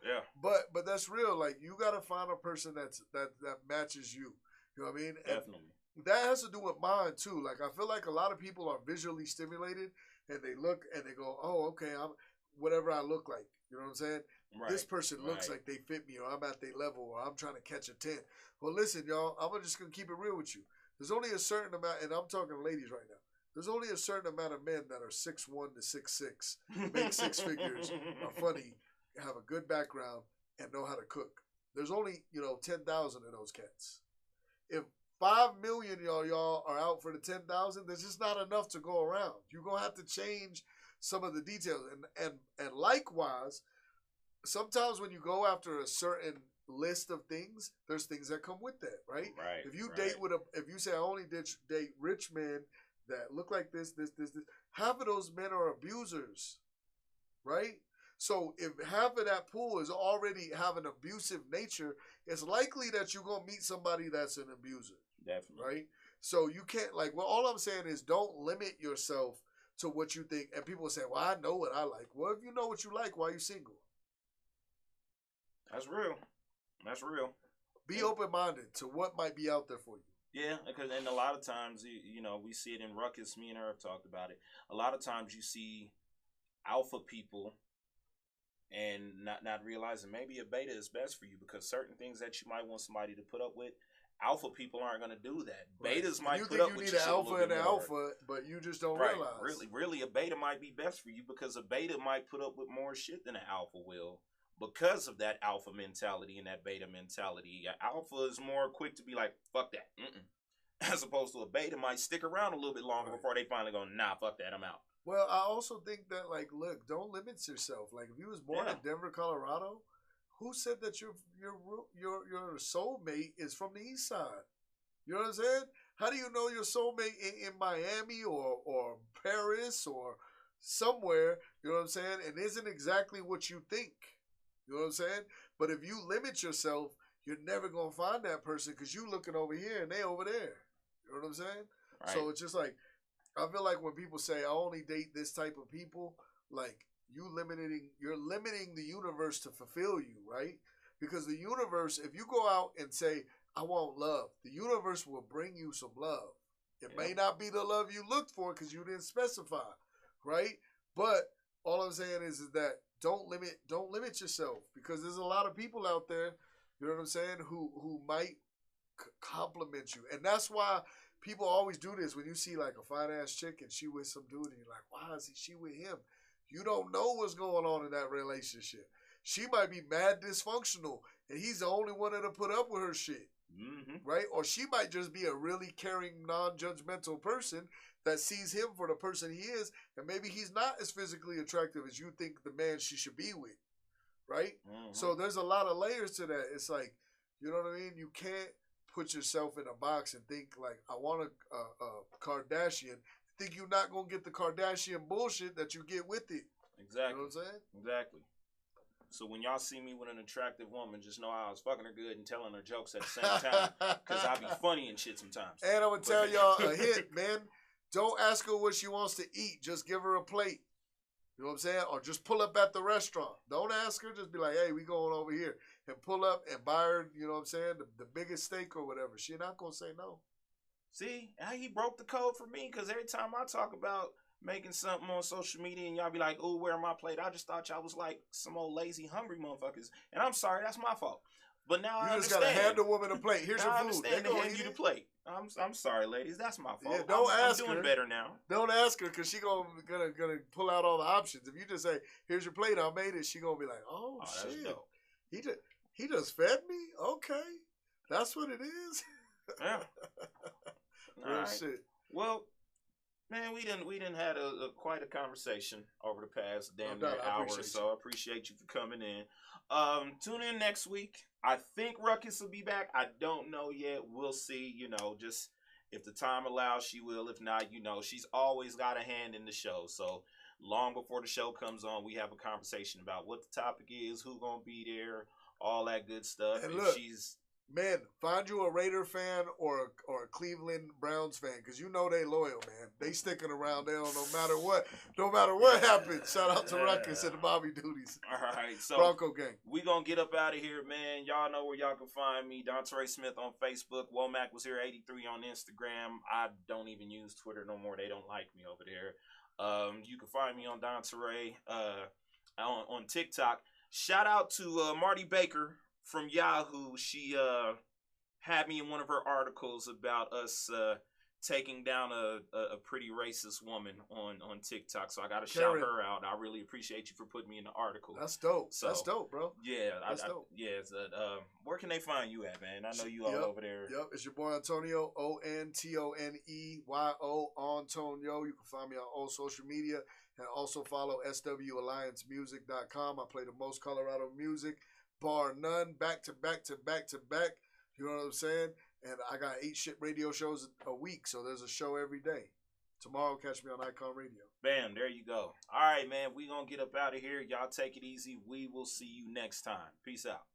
yeah. But that's real. Like, you got to find a person that matches you. You know what I mean? Definitely. And that has to do with mine too. Like, I feel like a lot of people are visually stimulated, and they look and they go, "Oh, okay, I'm whatever I look like." You know what I'm saying? Right. This person looks like they fit me, or I'm at their level, or I'm trying to catch a 10. Well, listen, y'all, I'm just going to keep it real with you. There's only a certain amount, and I'm talking to ladies right now, there's only a certain amount of men that are 6'1" to 6'6", make six figures, are funny, have a good background, and know how to cook. There's only, 10,000 of those cats. If 5 million y'all are out for the 10,000, there's just not enough to go around. You're gonna have to change some of the details, and likewise, sometimes when you go after a certain list of things, there's things that come with that, right? Right. If you date if you say I only date rich men that look like this, half of those men are abusers, right? So if half of that pool is already have an abusive nature, it's likely that you're gonna meet somebody that's an abuser. Definitely. Right? So you can't well, all I'm saying is don't limit yourself to what you think. And people say, well, I know what I like. Well, if you know what you like, why are you single? That's real. That's real. Be open-minded to what might be out there for you. Yeah, because and a lot of times, we see it in Ruckus. Me and her have talked about it. A lot of times you see alpha people and not realizing maybe a beta is best for you because certain things that you might want somebody to put up with, alpha people aren't going to do that. Right. Betas might you put think up you with need an alpha and an more. alpha, but you just don't Right. realize. Really, a beta might be best for you because a beta might put up with more shit than an alpha will because of that alpha mentality and that beta mentality. An alpha is more quick to be like, fuck that. As opposed to a beta might stick around a little bit longer before they finally go, nah, fuck that, I'm out. Well, I also think that, look, don't limit yourself. Like, if you was born in Denver, Colorado, who said that your soulmate is from the east side? You know what I'm saying? How do you know your soulmate in Miami or Paris or somewhere, you know what I'm saying, and isn't exactly what you think? You know what I'm saying? But if you limit yourself, you're never going to find that person because you looking over here and they over there. You know what I'm saying? Right. So it's just like, I feel like when people say, I only date this type of people, like, you're limiting the universe to fulfill you, right? Because the universe, if you go out and say, I want love, the universe will bring you some love. It may not be the love you looked for because you didn't specify, right? But all I'm saying is that don't limit yourself because there's a lot of people out there, you know what I'm saying, who might compliment you. And that's why people always do this when you see like a fine-ass chick and she with some dude and you're like, why is she with him? You don't know what's going on in that relationship. She might be mad dysfunctional and he's the only one that'll put up with her shit. Mm-hmm. Right? Or she might just be a really caring, non-judgmental person that sees him for the person he is, and maybe he's not as physically attractive as you think the man she should be with. Right? Mm-hmm. So there's a lot of layers to that. It's like, you know what I mean? You can't put yourself in a box and think like, I want a Kardashian. Think you're not going to get the Kardashian bullshit that you get with it. Exactly. You know what I'm saying? Exactly. So when y'all see me with an attractive woman, just know I was fucking her good and telling her jokes at the same time. Because I be funny and shit sometimes. And I'm going to tell y'all a hint, man. Don't ask her what she wants to eat. Just give her a plate. You know what I'm saying? Or just pull up at the restaurant. Don't ask her. Just be like, hey, we going over here. And pull up and buy her, you know what I'm saying, the biggest steak or whatever. She not going to say no. See, how he broke the code for me. Because every time I talk about making something on social media and y'all be like, oh, where my plate? I just thought y'all was like some old lazy hungry motherfuckers. And I'm sorry, that's my fault. But now I understand. You just gotta hand the woman a plate. Here's your food. I understand to hand you the plate. I'm sorry, ladies. That's my fault. Yeah, don't ask her. I'm doing better now. Don't ask her because she gonna pull out all the options. If you just say, here's your plate, I made it, she gonna be like, oh shit. He just fed me? Okay. That's what it is. Yeah. Real right. Shit. Well, man, we didn't had quite a conversation over the past damn near hour or so. I appreciate you for coming in. Tune in next week. I think Ruckus will be back. I don't know yet. We'll see. You know, just if the time allows, she will. If not, you know, she's always got a hand in the show. So long before the show comes on, we have a conversation about what the topic is, who gonna be there, all that good stuff. And look, man, find you a Raider fan or a Cleveland Browns fan because you know they loyal, man. They sticking around there no matter what. No matter what happens. Shout out to Ruckus and the Bobby Duties. All right, so Bronco gang. We gonna get up out of here, man. Y'all know where y'all can find me. TREY SMITH on Facebook. Womack was here 83 on Instagram. I don't even use Twitter no more. They don't like me over there. You can find me on TREY on TikTok. Shout out to Marty Baker from Yahoo. She had me in one of her articles about us taking down a pretty racist woman on TikTok. So I got to shout Karen. her out. I really appreciate you for putting me in the article. That's dope. So, That's dope, bro. Yeah, That's dope. Where can they find you at, man? I know you all over there. Yep, it's your boy Ontoneyo, ONTONEYO, Ontonyo. You can find me on all social media, and also follow SWAlliancemusic.com. I play the most Colorado music, bar none, back to back to back to back. You know what I'm saying? And I got 8 shit radio shows a week, so there's a show every day. Tomorrow, catch me on Icon Radio. Bam, there you go. All right, man, we going to get up out of here. Y'all take it easy. We will see you next time. Peace out.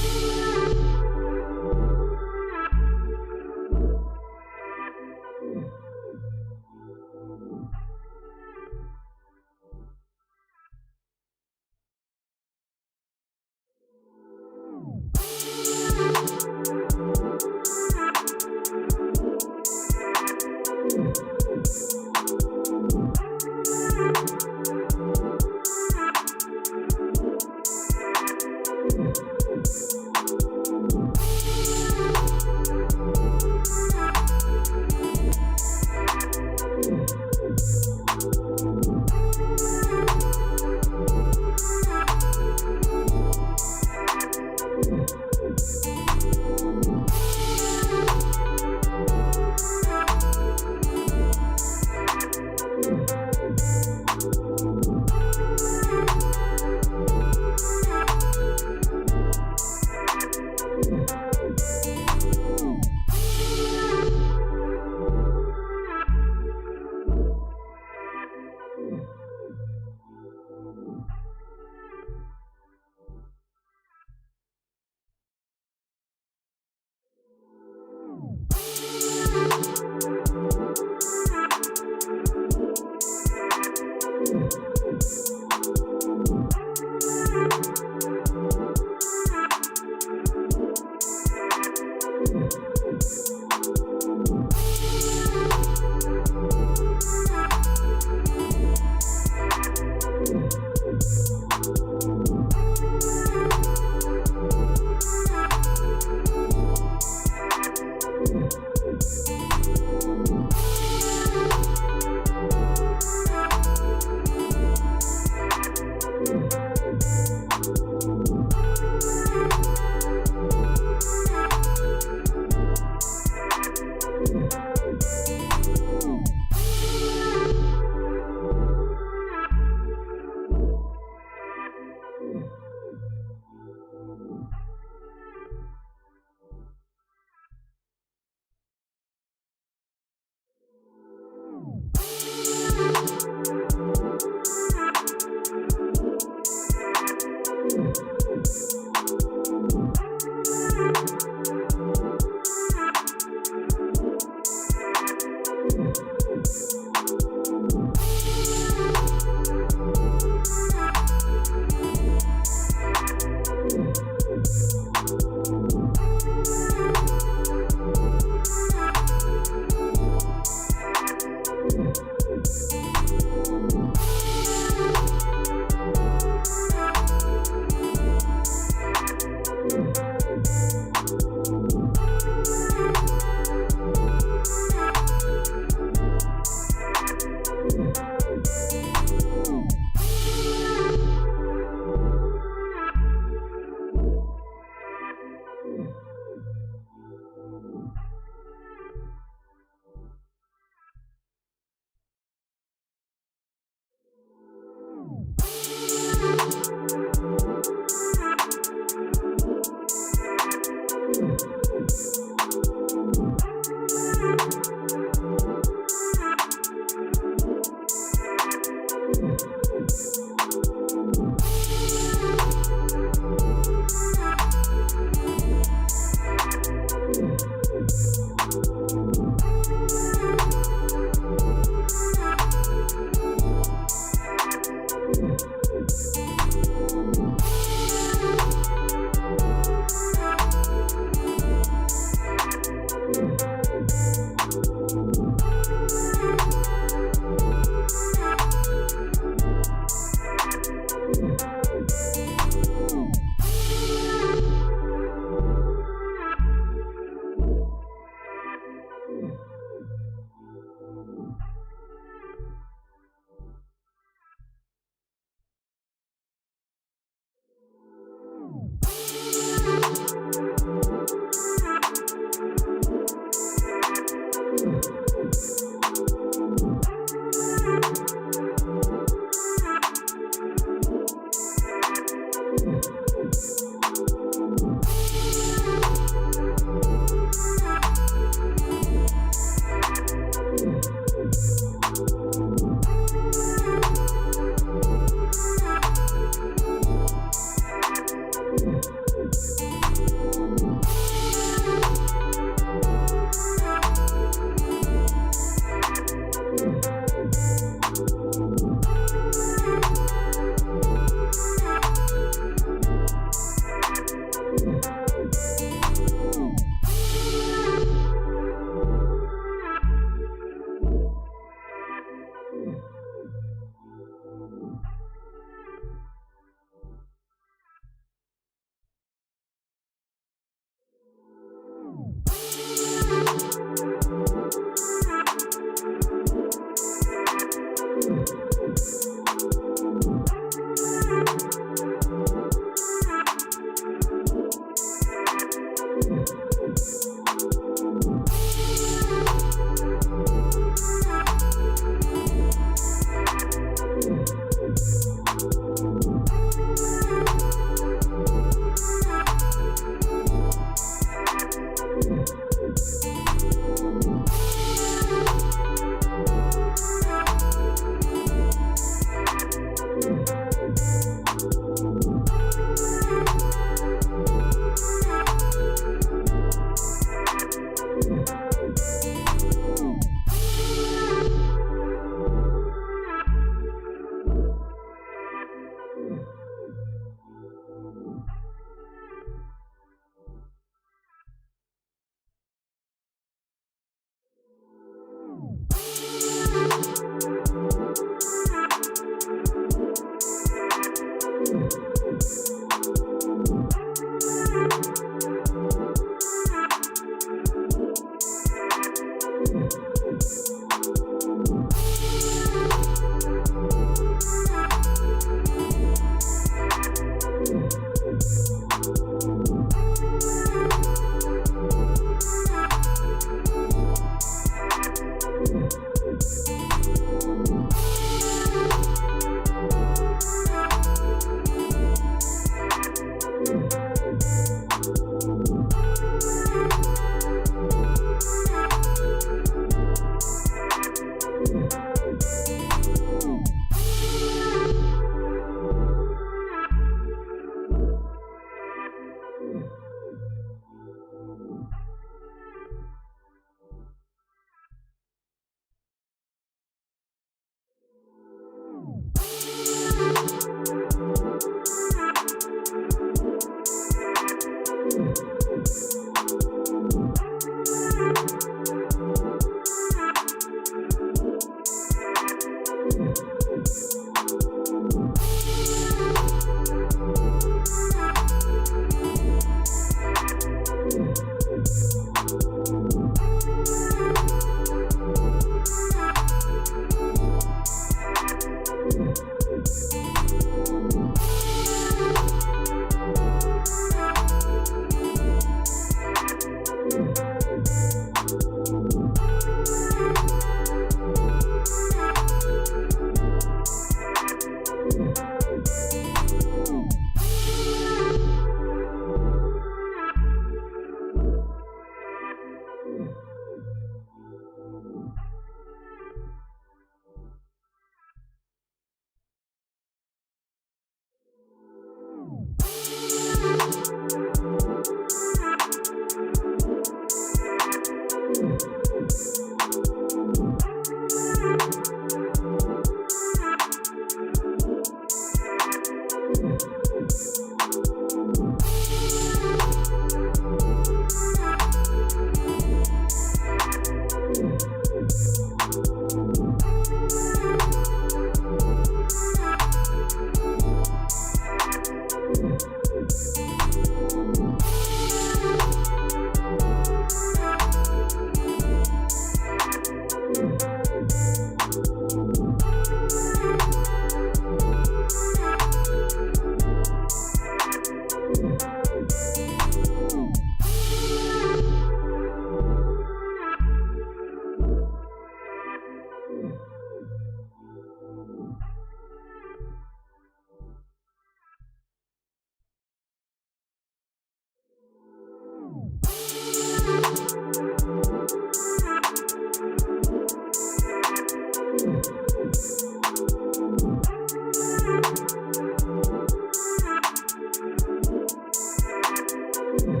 You